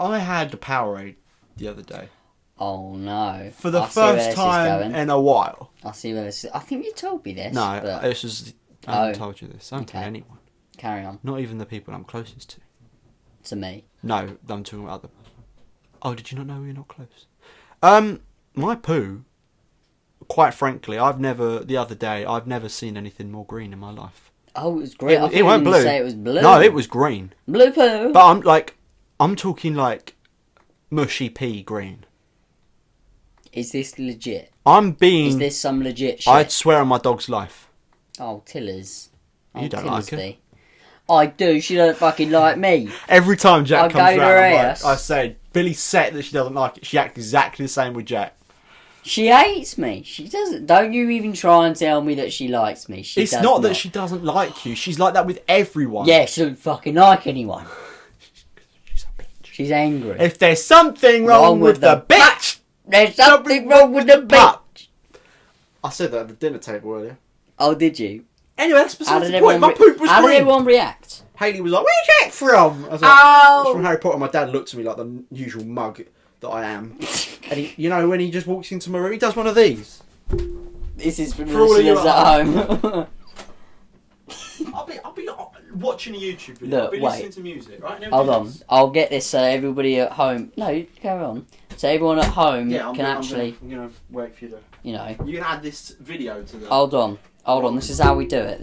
Speaker 2: had a Powerade the other day.
Speaker 1: Oh no!
Speaker 2: For the first time in a while.
Speaker 1: I see where this is. I think you told me this.
Speaker 2: No,
Speaker 1: but...
Speaker 2: this was. I haven't told you this. I don't tell anyone.
Speaker 1: Carry on.
Speaker 2: Not even the people I'm closest to.
Speaker 1: To me.
Speaker 2: No, I'm talking about other. Oh, did you not know we're not close? My poo. Quite frankly, the other day, I've never seen anything more green in my life.
Speaker 1: Oh, it was green.
Speaker 2: It weren't blue.
Speaker 1: Say it was blue.
Speaker 2: No, it was green.
Speaker 1: Blue poo.
Speaker 2: But I'm talking like mushy pea green.
Speaker 1: Is this legit?
Speaker 2: Is
Speaker 1: this some legit shit?
Speaker 2: I'd swear on my dog's life.
Speaker 1: Oh, Tillers.
Speaker 2: You don't like her.
Speaker 1: I do. She don't fucking like me.
Speaker 2: Every time Jack comes round,
Speaker 1: I
Speaker 2: say, Billy's set that she doesn't like it. She acts exactly the same with Jack.
Speaker 1: She hates me. She doesn't. Don't you even try and tell me that she likes me.
Speaker 2: It's not that she doesn't like you. She's like that with everyone.
Speaker 1: Yeah, she doesn't fucking like anyone.
Speaker 2: She's a bitch.
Speaker 1: She's angry.
Speaker 2: If there's something wrong with the bitch...
Speaker 1: There's something wrong with the bitch.
Speaker 2: I said that at the dinner table earlier.
Speaker 1: Oh, did you?
Speaker 2: Anyway, that's besides the point. My poop was green.
Speaker 1: How did everyone react?
Speaker 2: Haley was like, "Where's Jack from?" I was like, "It's from Harry Potter." My dad looked at me like the usual mug that I am. And he, you know, when he just walks into my room, he does one of these.
Speaker 1: This is for the listeners at home.
Speaker 2: I'll be watching a YouTube video. I'll be listening to music, right?
Speaker 1: Hold on. I'll get this so everybody at home... No, carry on. So everyone at home can actually...
Speaker 2: I'm going to wait for you to...
Speaker 1: You know...
Speaker 2: You can add this video to the...
Speaker 1: Hold on. This is how we do it.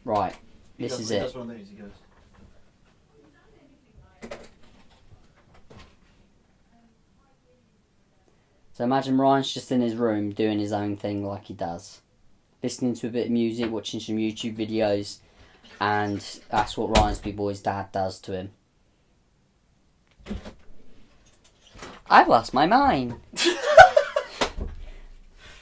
Speaker 1: Right. This is it.
Speaker 2: He does one of these, he goes...
Speaker 1: So imagine Ryan's just in his room doing his own thing like he does. Listening to a bit of music, watching some YouTube videos, and that's what Ryan's big boy's dad does to him. I've lost my mind.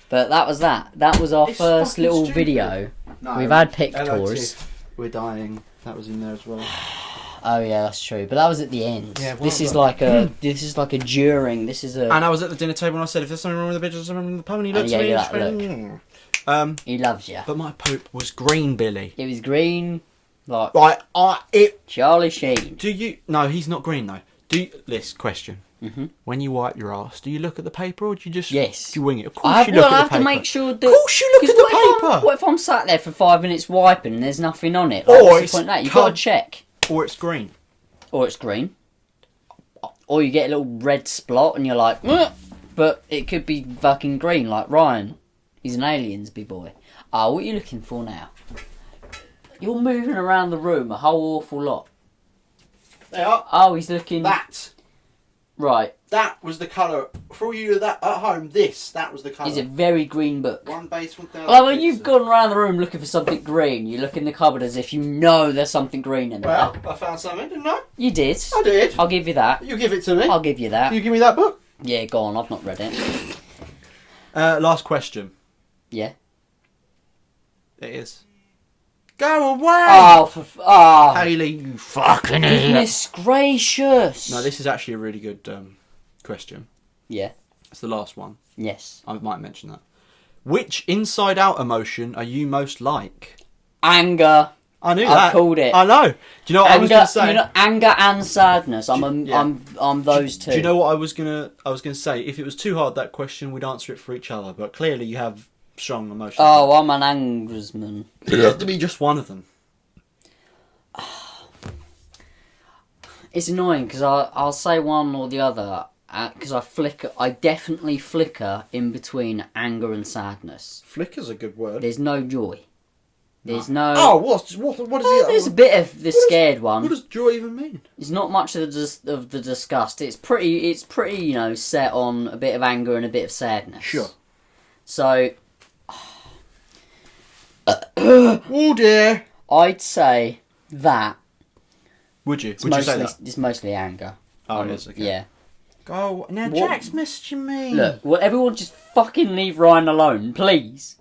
Speaker 1: But that was that. That was our first little stupid video. No, we've had pictures.
Speaker 2: We're dying. That was in there as well.
Speaker 1: Oh yeah, that's true. But that was at the end. Yeah, this is like a during. This is a.
Speaker 2: And I was at the dinner table and I said, "If there's something wrong with the bitch, there's something wrong with the pub." And he looked at me.
Speaker 1: He loves you.
Speaker 2: But my poop was green, Billy.
Speaker 1: It was green, like Charlie Sheen.
Speaker 2: Do you? No, he's not green though. This question. Mm-hmm. When you wipe your ass, do you look at the paper or do you just do you wing it? Of course you look at the paper.
Speaker 1: I have to make sure that...
Speaker 2: Of course you look at the paper!
Speaker 1: What if I'm sat there for 5 minutes wiping and there's nothing on it? Like, what's the point of that? You've got to check.
Speaker 2: Or it's green.
Speaker 1: Or you get a little red splot and you're like... But it could be fucking green like Ryan. He's an aliens big boy. What are you looking for now? You're moving around the room a whole awful lot.
Speaker 2: They are.
Speaker 1: Oh, he's looking...
Speaker 2: That.
Speaker 1: Right.
Speaker 2: That was the colour. For you that at home, that was the colour.
Speaker 1: It's a very green book.
Speaker 2: One base, 1,000.
Speaker 1: Well, when you've gone around the room looking for something green, you look in the cupboard as if you know there's something green in there.
Speaker 2: Well, I found something, didn't I?
Speaker 1: You did.
Speaker 2: I did.
Speaker 1: I'll give you that.
Speaker 2: You give it to me.
Speaker 1: I'll give you that.
Speaker 2: You give me that book.
Speaker 1: Yeah, go on. I've not read it.
Speaker 2: Last question.
Speaker 1: Yeah.
Speaker 2: It is. Go away!
Speaker 1: Oh,
Speaker 2: Hayley, you fucking idiot.
Speaker 1: goodness gracious.
Speaker 2: No, this is actually a really good question.
Speaker 1: Yeah.
Speaker 2: It's the last one.
Speaker 1: Yes.
Speaker 2: I might mention that. Which inside-out emotion are you most like?
Speaker 1: Anger.
Speaker 2: I knew
Speaker 1: I
Speaker 2: that.
Speaker 1: called it.
Speaker 2: I know. Do you know what I was going to say?
Speaker 1: You know, anger and sadness. I'm those two.
Speaker 2: Do you know what I was gonna say? If it was too hard, that question, we'd answer it for each other. But clearly, you have strong emotions.
Speaker 1: Oh, I'm an angersman.
Speaker 2: It has to be just one of them.
Speaker 1: It's annoying because I'll say one or the other because I definitely flicker in between anger and sadness.
Speaker 2: Flicker's a good word.
Speaker 1: There's no joy. There's no.
Speaker 2: Oh, what is it?
Speaker 1: There's a bit of the scared one.
Speaker 2: What does joy even mean?
Speaker 1: It's not much of the disgust. It's pretty set on a bit of anger and a bit of sadness.
Speaker 2: Sure.
Speaker 1: So.
Speaker 2: Oh dear.
Speaker 1: I'd say that.
Speaker 2: Would you? Would you say that?
Speaker 1: It's mostly anger.
Speaker 2: Oh, it is. Okay.
Speaker 1: Yeah.
Speaker 2: Go now,
Speaker 1: What-
Speaker 2: Jack's messaging me.
Speaker 1: Look, will everyone just fucking leave Ryan alone, please?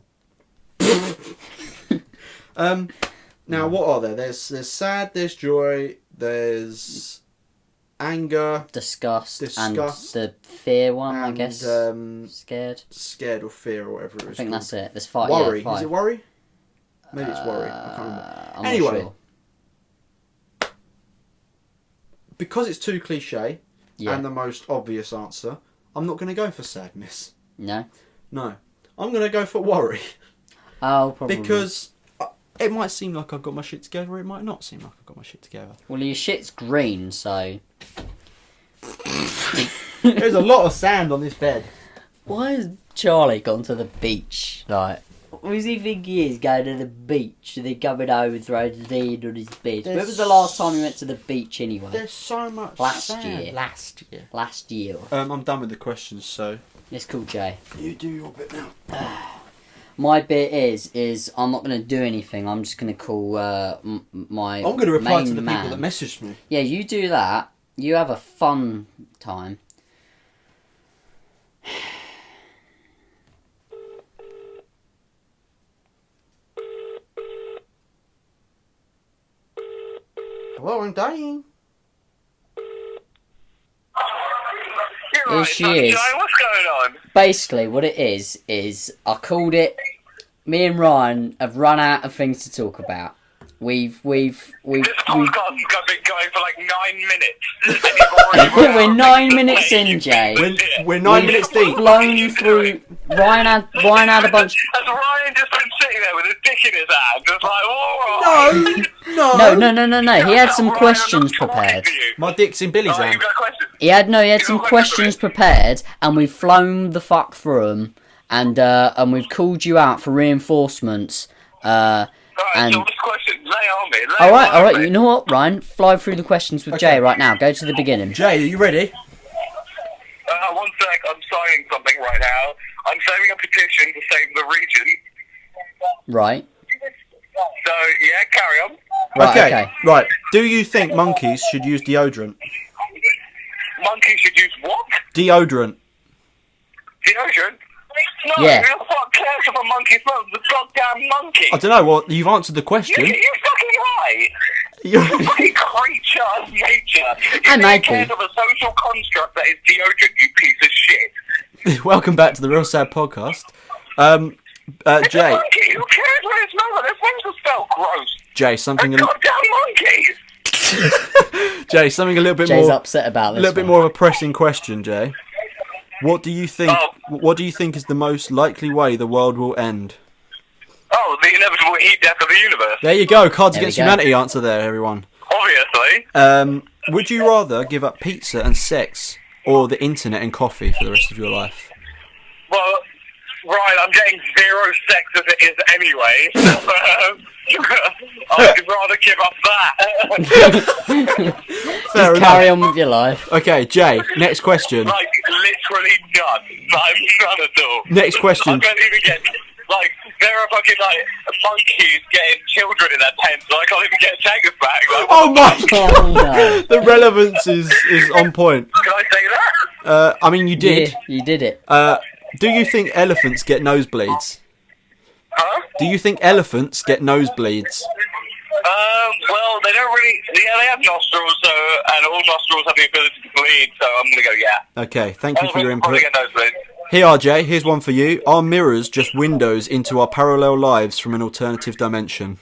Speaker 2: Now what are there? There's sad. There's joy. There's anger.
Speaker 1: Disgust. And
Speaker 2: Disgust.
Speaker 1: the fear one, I
Speaker 2: And,
Speaker 1: guess. Scared.
Speaker 2: Scared or fear or whatever it is.
Speaker 1: I think
Speaker 2: called.
Speaker 1: that's it. There's five.
Speaker 2: Worry.
Speaker 1: Yeah, five.
Speaker 2: Is it worry? Maybe it's worry. I can't remember.
Speaker 1: I'm
Speaker 2: Anyway.
Speaker 1: not sure.
Speaker 2: Because it's too cliche
Speaker 1: Yeah.
Speaker 2: and the most obvious answer, I'm not going to go for sadness.
Speaker 1: No.
Speaker 2: No. I'm going to go for worry.
Speaker 1: Oh, probably.
Speaker 2: Because it might seem like I've got my shit together, or it might not seem like I've got my shit together.
Speaker 1: Well, your shit's green, so.
Speaker 2: There's a lot of sand on this bed.
Speaker 1: Why has Charlie gone to the beach? Like, what does he think he is going to the beach and then coming home and throwing his head on his bed? When was the last time you went to the beach anyway?
Speaker 2: There's so much
Speaker 1: Last
Speaker 2: sand.
Speaker 1: year.
Speaker 2: Last year. I'm done with the questions, so...
Speaker 1: It's cool, Jay.
Speaker 2: You do your bit now.
Speaker 1: My bit is I'm not going to do anything. I'm just going to call my
Speaker 2: I'm going to reply to the
Speaker 1: man.
Speaker 2: people that messaged me.
Speaker 1: Yeah, you do that. You have a fun time.
Speaker 2: Hello, I'm dying.
Speaker 1: Here she is.
Speaker 3: What's going on?
Speaker 1: Basically, what it is I called it. Me and Ryan have run out of things to talk about. We've
Speaker 3: This podcast has been going for like 9 minutes. And you've already run
Speaker 1: we're
Speaker 3: out
Speaker 1: 9
Speaker 3: of
Speaker 1: minutes
Speaker 3: things to
Speaker 1: in,
Speaker 3: play.
Speaker 1: Jay.
Speaker 2: We're 9
Speaker 1: We've
Speaker 2: minutes deep.
Speaker 1: flown through. Ryan had a bunch.
Speaker 3: Has Ryan just been sitting there with his dick in his hand, just like, alright.
Speaker 2: No.
Speaker 1: No. He had some questions prepared.
Speaker 2: My dick's in Billy's
Speaker 3: Oh,
Speaker 2: hand.
Speaker 3: you've got questions?
Speaker 1: He had some
Speaker 3: got
Speaker 1: questions prepared, and we've flown the fuck through them, and we've called you out for reinforcements.
Speaker 3: Alright,
Speaker 1: And
Speaker 3: so this question, lay on me.
Speaker 1: all right. You know what, Ryan? Fly through the questions with Jay right now. Go to the beginning.
Speaker 2: Jay, are you ready?
Speaker 3: One sec, I'm signing something right now. I'm signing a petition to save the region.
Speaker 1: Right.
Speaker 3: So, yeah, carry on.
Speaker 1: Right. Okay.
Speaker 2: Right. Do you think monkeys should use deodorant?
Speaker 3: Monkeys should use what?
Speaker 2: Deodorant.
Speaker 3: Deodorant? No,
Speaker 1: Yeah.
Speaker 3: who the fuck cares if a monkey smells? The goddamn monkey.
Speaker 2: I don't know. Well, you've answered the question.
Speaker 3: You're fucking right.
Speaker 2: You're-
Speaker 3: You're a fucking creature of nature.
Speaker 1: I
Speaker 3: You
Speaker 1: might
Speaker 3: take care
Speaker 1: be.
Speaker 3: of a social construct that is deodorant, you piece of shit.
Speaker 2: Welcome back to the Real Sad Podcast.
Speaker 3: It's a
Speaker 2: Jay,
Speaker 3: monkey. Who cares what it smells like? There's things that smell gross.
Speaker 2: Jay, something
Speaker 3: They're goddamn monkeys.
Speaker 2: Jay, something a little bit
Speaker 1: Jay's
Speaker 2: more,
Speaker 1: upset about
Speaker 2: a
Speaker 1: this.
Speaker 2: little bit
Speaker 1: one.
Speaker 2: more of a pressing question, Jay. What do you think?
Speaker 3: Oh.
Speaker 2: What do you think is the most likely way the world will end?
Speaker 3: Oh, the inevitable heat death of the universe.
Speaker 2: There you go. Cards
Speaker 1: There we
Speaker 2: Against
Speaker 1: go.
Speaker 2: Humanity answer there, everyone.
Speaker 3: Obviously.
Speaker 2: Would you rather give up pizza and sex, or the internet and coffee for the rest of your life?
Speaker 3: Well, Right, I'm getting zero sex as it is anyway. I'd rather give up that.
Speaker 1: Just carry on with your life.
Speaker 2: Okay, Jay, next question.
Speaker 3: Like, literally none. Like, none at all.
Speaker 2: Next question.
Speaker 3: I can't even get, like, there are fucking, like, monkeys getting children in their pens, so I can't even get taggers back. Like,
Speaker 2: Oh my
Speaker 1: Oh,
Speaker 2: god!
Speaker 1: no.
Speaker 2: The relevance is on point.
Speaker 3: Can I say that?
Speaker 2: I mean, you did.
Speaker 1: Yeah, you did it.
Speaker 2: Do you think elephants get nosebleeds?
Speaker 3: Huh?
Speaker 2: Do you think elephants get nosebleeds?
Speaker 3: Well, they don't really, yeah, they have nostrils, so, and all nostrils have the ability to bleed, so I'm gonna go, yeah.
Speaker 2: Okay, thank you for your
Speaker 3: Elephants probably
Speaker 2: input.
Speaker 3: get nosebleeds.
Speaker 2: Here, RJ, here's one for you. Are mirrors just windows into our parallel lives from an alternative dimension?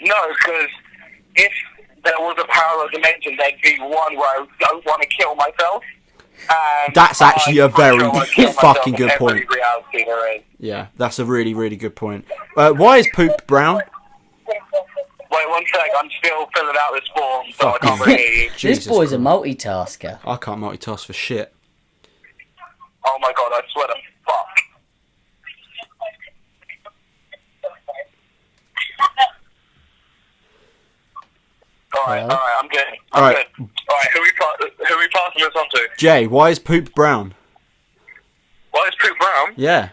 Speaker 3: No, because if there was a parallel dimension, there'd be one where I don't want to kill myself. And
Speaker 2: That's actually a very
Speaker 3: I'm pretty sure I'd kill
Speaker 2: fucking
Speaker 3: myself
Speaker 2: good
Speaker 3: in every
Speaker 2: point.
Speaker 3: reality there is.
Speaker 2: Yeah, that's a really, really good point. Why is poop brown?
Speaker 3: Wait, one sec, I'm still filling out this form, so I
Speaker 2: Fucking
Speaker 3: can't really hear you.
Speaker 1: This
Speaker 2: Jesus
Speaker 1: boy's a
Speaker 2: Christ.
Speaker 1: multitasker.
Speaker 2: I can't multitask for shit.
Speaker 3: Oh my god, I swear to fuck. Alright, I'm good. I'm
Speaker 2: Alright.
Speaker 3: good. Alright, who we passing this on to?
Speaker 2: Jay, why is poop brown?
Speaker 3: Why is poop brown?
Speaker 2: Yeah.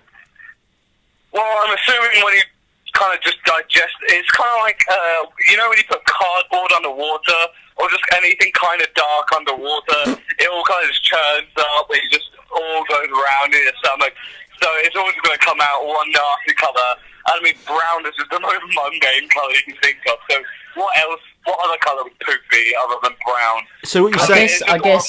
Speaker 3: Well, I'm assuming when you kind of just digest, it's kind of like, you know when you put cardboard underwater, or just anything kind of dark underwater, it all kind of just churns up, it just all goes around in your stomach, so it's always going to come out one nasty colour. I mean, brown is just the most mundane colour you can think of, so what other colour would poop be other than brown?
Speaker 2: So what you're
Speaker 1: I
Speaker 2: saying?
Speaker 1: guess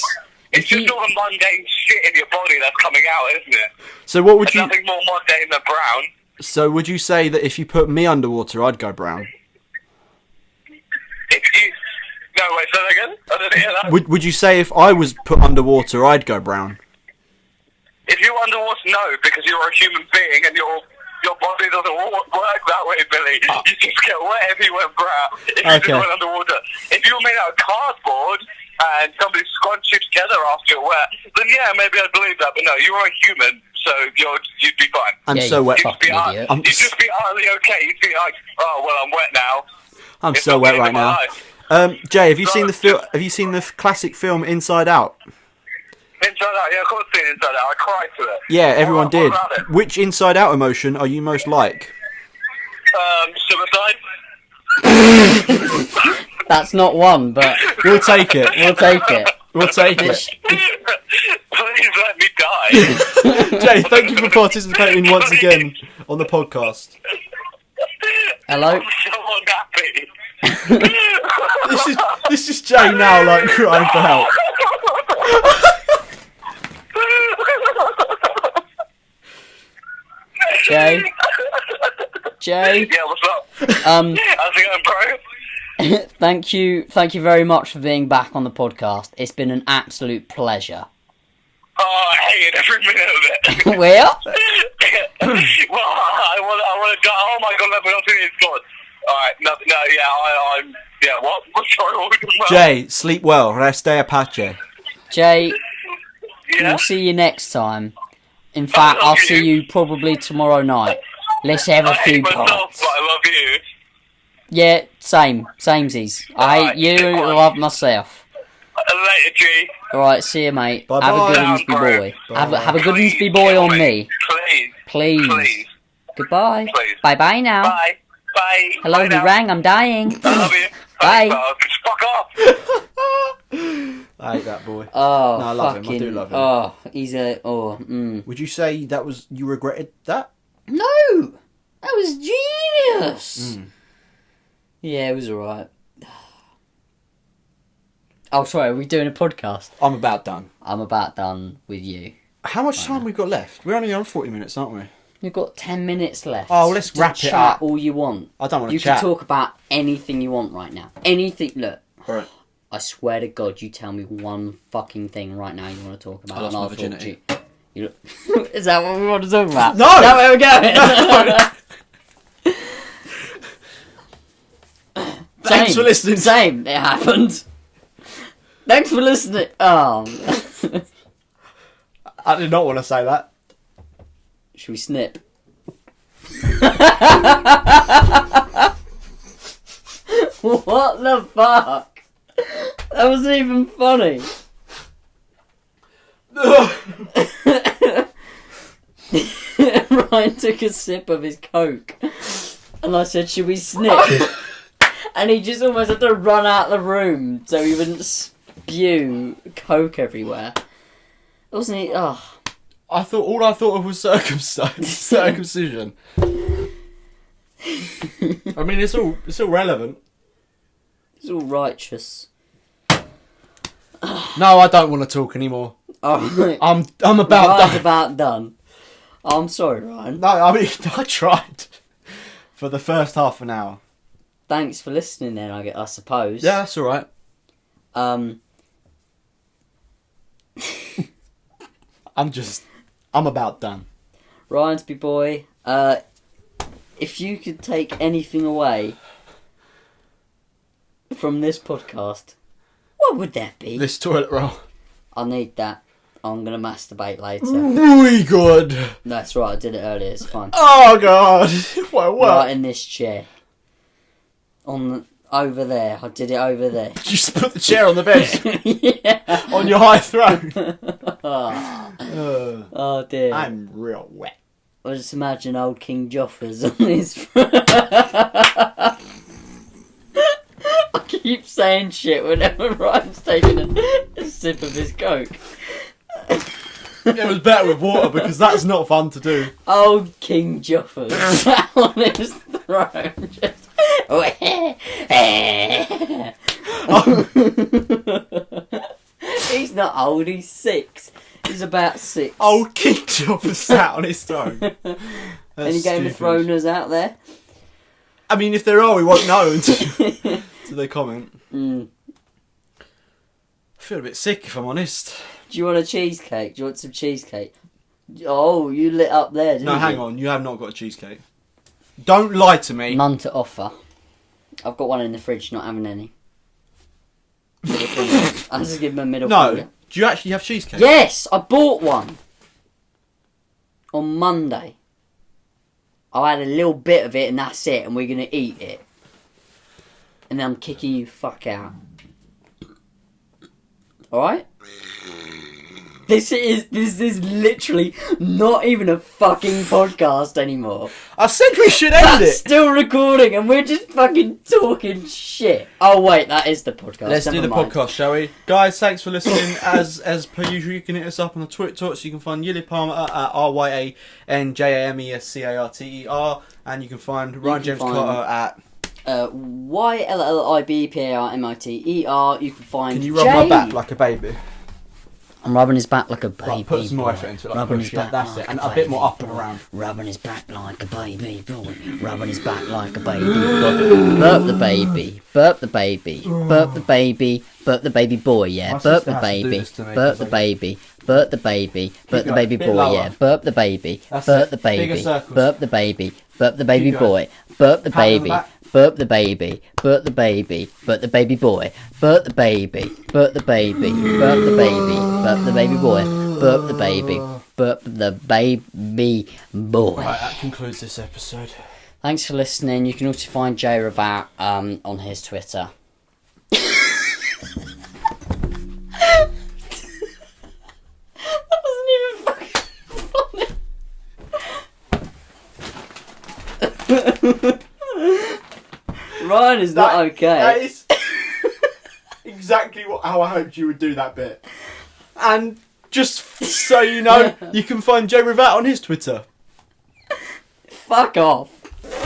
Speaker 3: It's
Speaker 1: if
Speaker 3: just
Speaker 1: you,
Speaker 3: all the mundane shit in your body that's coming out, isn't it?
Speaker 2: So what would
Speaker 3: There's
Speaker 2: you?
Speaker 3: nothing more mundane than brown.
Speaker 2: So would you say that if you put me underwater, I'd go brown?
Speaker 3: If you... No, wait, say that again? I didn't hear that.
Speaker 2: Would you say if I was put underwater, I'd go brown?
Speaker 3: If you're underwater, no, because you're a human being and your body doesn't work that way, Billy. You just get wet if you went brown. If you just
Speaker 2: Okay.
Speaker 3: went underwater. If you were made out of cardboard and somebody scrunched you together after you're wet, then yeah, maybe I'd believe that. But no, you're a human, so you'd be fine.
Speaker 2: I'm
Speaker 1: Yeah,
Speaker 2: so
Speaker 1: you
Speaker 2: wet.
Speaker 1: fuck-
Speaker 3: You'd be,
Speaker 1: Fucking idiot.
Speaker 3: you'd just be utterly okay. You'd be like, oh, well, I'm wet now.
Speaker 2: I'm
Speaker 3: It's
Speaker 2: so
Speaker 3: not
Speaker 2: wet
Speaker 3: the end
Speaker 2: right
Speaker 3: of my
Speaker 2: now.
Speaker 3: life.
Speaker 2: Jay, have you seen the Have you seen the classic film Inside Out?
Speaker 3: Inside Out, yeah, of course I've seen Inside Out. I cried to it.
Speaker 2: Yeah, everyone
Speaker 3: What
Speaker 2: did.
Speaker 3: about it?
Speaker 2: Which Inside Out emotion are you most like?
Speaker 3: Suicide?
Speaker 1: that's not one, but
Speaker 2: We'll take it.
Speaker 1: we'll take it.
Speaker 2: We'll take it.
Speaker 3: Please let me die.
Speaker 2: Jay, thank you for participating once again on the podcast.
Speaker 1: Hello?
Speaker 3: I'm so unhappy.
Speaker 2: This is Jay now, like crying for help.
Speaker 1: Jay? Jay?
Speaker 3: Yeah, what's up?
Speaker 1: Um,
Speaker 3: How's it going, bro?
Speaker 1: thank you very much for being back on the podcast. It's been an absolute pleasure.
Speaker 3: Oh, I hate every minute of it.
Speaker 1: Well,
Speaker 3: Well, I want to die. Oh my god, let me not see these gods. Alright, no, yeah, I'm, yeah, what? Sorry, what were we talking about?
Speaker 2: Jay, sleep well. Reste apache.
Speaker 1: Jay,
Speaker 3: Yeah?
Speaker 1: we'll see you next time. In fact, I'll see you probably tomorrow night. Let's have a
Speaker 3: I
Speaker 1: few
Speaker 3: hate myself,
Speaker 1: pints.
Speaker 3: but I love you.
Speaker 1: Yeah, samesies. I hate you,
Speaker 3: Alright,
Speaker 1: I love myself.
Speaker 3: Later, G.
Speaker 1: Alright, see you, mate.
Speaker 2: Bye-bye.
Speaker 1: Have a good
Speaker 3: Down,
Speaker 1: Unsby
Speaker 3: bro.
Speaker 1: boy.
Speaker 2: Bye.
Speaker 1: Have a good
Speaker 3: Please
Speaker 1: Unsby boy
Speaker 3: kill
Speaker 1: on me.
Speaker 3: Please.
Speaker 1: Please.
Speaker 3: Please.
Speaker 1: Goodbye.
Speaker 3: Please.
Speaker 1: Bye-bye now.
Speaker 3: Bye. Bye.
Speaker 1: Hello,
Speaker 3: Bye
Speaker 1: he
Speaker 3: now.
Speaker 1: rang. I'm dying.
Speaker 3: I love you.
Speaker 1: Bye.
Speaker 3: Just fuck off.
Speaker 2: I hate that boy.
Speaker 1: Oh,
Speaker 2: No, I love him. I
Speaker 1: fucking.
Speaker 2: do love him.
Speaker 1: Oh, he's a. Oh, mm.
Speaker 2: Would you say you regretted that?
Speaker 1: No! That was genius! Yeah, it was alright. Oh, sorry, are we doing a podcast?
Speaker 2: I'm about done.
Speaker 1: I'm about done with you.
Speaker 2: How much time we've got left? We're only on 40 minutes, aren't we?
Speaker 1: You've got 10 minutes left.
Speaker 2: Oh, let's
Speaker 1: to
Speaker 2: wrap it
Speaker 1: chat
Speaker 2: up.
Speaker 1: all you want.
Speaker 2: I don't want to
Speaker 1: You
Speaker 2: chat.
Speaker 1: can talk about anything you want right now. Anything. Look,
Speaker 2: Alright.
Speaker 1: I swear to God, you tell me one fucking thing right now you want to talk about.
Speaker 2: I lost
Speaker 1: and
Speaker 2: my
Speaker 1: I'll talk to
Speaker 2: virginity.
Speaker 1: you. Is that what we want to talk about?
Speaker 2: No!
Speaker 1: Is that where we're going?
Speaker 2: Thanks for listening.
Speaker 1: Same. It happened. Thanks for listening. Oh.
Speaker 2: I did not want to say that.
Speaker 1: Should we snip? What the fuck? That wasn't even funny. Ryan took a sip of his Coke, and I said, "Should we snip?" And he just almost had to run out the room so he wouldn't spew Coke everywhere. Wasn't he? Oh.
Speaker 2: I thought of was circumcision. I mean, it's all relevant.
Speaker 1: It's all righteous.
Speaker 2: No, I don't want to talk anymore.
Speaker 1: Oh,
Speaker 2: I'm about
Speaker 1: Ryan's
Speaker 2: done.
Speaker 1: about done. I'm sorry, Ryan.
Speaker 2: No, I mean, I tried for the first half an hour.
Speaker 1: Thanks for listening then, I suppose.
Speaker 2: Yeah, that's alright. I'm about done.
Speaker 1: Ryan's boy, if you could take anything away from this podcast, what would that be?
Speaker 2: This toilet roll.
Speaker 1: I need that. I'm going to masturbate later.
Speaker 2: Really good.
Speaker 1: That's right, I did it earlier, it's fine.
Speaker 2: Oh, God. What?
Speaker 1: Right in this chair. Over there. I did it over there.
Speaker 2: You just put the chair on the bed.
Speaker 1: Yeah.
Speaker 2: On your high throne.
Speaker 1: Oh dear.
Speaker 2: I'm real wet.
Speaker 1: I just imagine old King Joffre's on his... I keep saying shit whenever Ryan's taking a sip of his Coke.
Speaker 2: It was better with water because that's not fun to do.
Speaker 1: Old King Joffre sat on his throne just... He's not old, he's 6. He's about 6.
Speaker 2: Old King Joffa sat on his throne.
Speaker 1: Any Game of Throners out there?
Speaker 2: I mean, if there are, we won't know until they comment.
Speaker 1: Mm.
Speaker 2: I feel a bit sick, if I'm honest.
Speaker 1: Do you want a cheesecake? Do you want some cheesecake? Oh, you lit up there, didn't you?
Speaker 2: No, hang on. You have not got a cheesecake. Don't lie to me.
Speaker 1: None to offer. I've got one in the fridge, not having any. I'll just give him a middle
Speaker 2: No.
Speaker 1: finger.
Speaker 2: Do you actually have cheesecake?
Speaker 1: Yes, I bought one. On Monday. I had a little bit of it and that's it, and we're going to eat it. And then I'm kicking you fuck out. Alright? This is literally not even a fucking podcast anymore.
Speaker 2: I said we should end
Speaker 1: That's
Speaker 2: it.
Speaker 1: still recording and we're just fucking talking shit. Oh wait, that is the podcast.
Speaker 2: Let's
Speaker 1: Never
Speaker 2: do the
Speaker 1: mind.
Speaker 2: podcast, shall we? Guys, thanks for listening. As per usual, you can hit us up on the Twitter talks. You can find Yili Palmer at RyanJamesCarter, and you can find Ryan James Carter at
Speaker 1: YLLIBPARMITER. You can find.
Speaker 2: Can you rub my back like a baby?
Speaker 1: I'm rubbing his back like a baby.
Speaker 2: Right, put some more effort into it. Like
Speaker 1: Rubbing
Speaker 2: push,
Speaker 1: his back
Speaker 2: that's
Speaker 1: like
Speaker 2: it. And
Speaker 1: a
Speaker 2: a bit more
Speaker 1: baby
Speaker 2: up and
Speaker 1: boy.
Speaker 2: around.
Speaker 1: Rubbing his back like a baby boy. Rubbing his back like a baby boy. Burp the baby. Burp the baby. Burp the baby. Burp the baby boy, yeah.
Speaker 2: My
Speaker 1: Burp
Speaker 2: sister
Speaker 1: the
Speaker 2: has to do
Speaker 1: baby.
Speaker 2: this to me,
Speaker 1: Burp the
Speaker 2: 'cause
Speaker 1: baby. Burp the baby. Burp the
Speaker 2: going.
Speaker 1: baby
Speaker 2: Bit
Speaker 1: boy,
Speaker 2: lower.
Speaker 1: yeah. Burp the baby.
Speaker 2: That's
Speaker 1: Burp
Speaker 2: it.
Speaker 1: the
Speaker 2: Bigger
Speaker 1: baby.
Speaker 2: circles.
Speaker 1: Burp the baby. Burp the baby
Speaker 2: Keep going.
Speaker 1: boy. Burp the
Speaker 2: Pat on the
Speaker 1: baby.
Speaker 2: back.
Speaker 1: Burp the baby, burp the baby, burp the baby boy, burp the baby, burp the baby, burp the baby, burp the baby boy, burp the baby, burp the baby boy.
Speaker 2: Right, that concludes this episode.
Speaker 1: Thanks for listening. You can also find Jay Ravat on his Twitter. That wasn't even fucking funny. Ryan is not okay.
Speaker 2: That is exactly how I hoped you would do that bit. And just so you know, you can find Jay Ravat on his Twitter.
Speaker 1: Fuck off.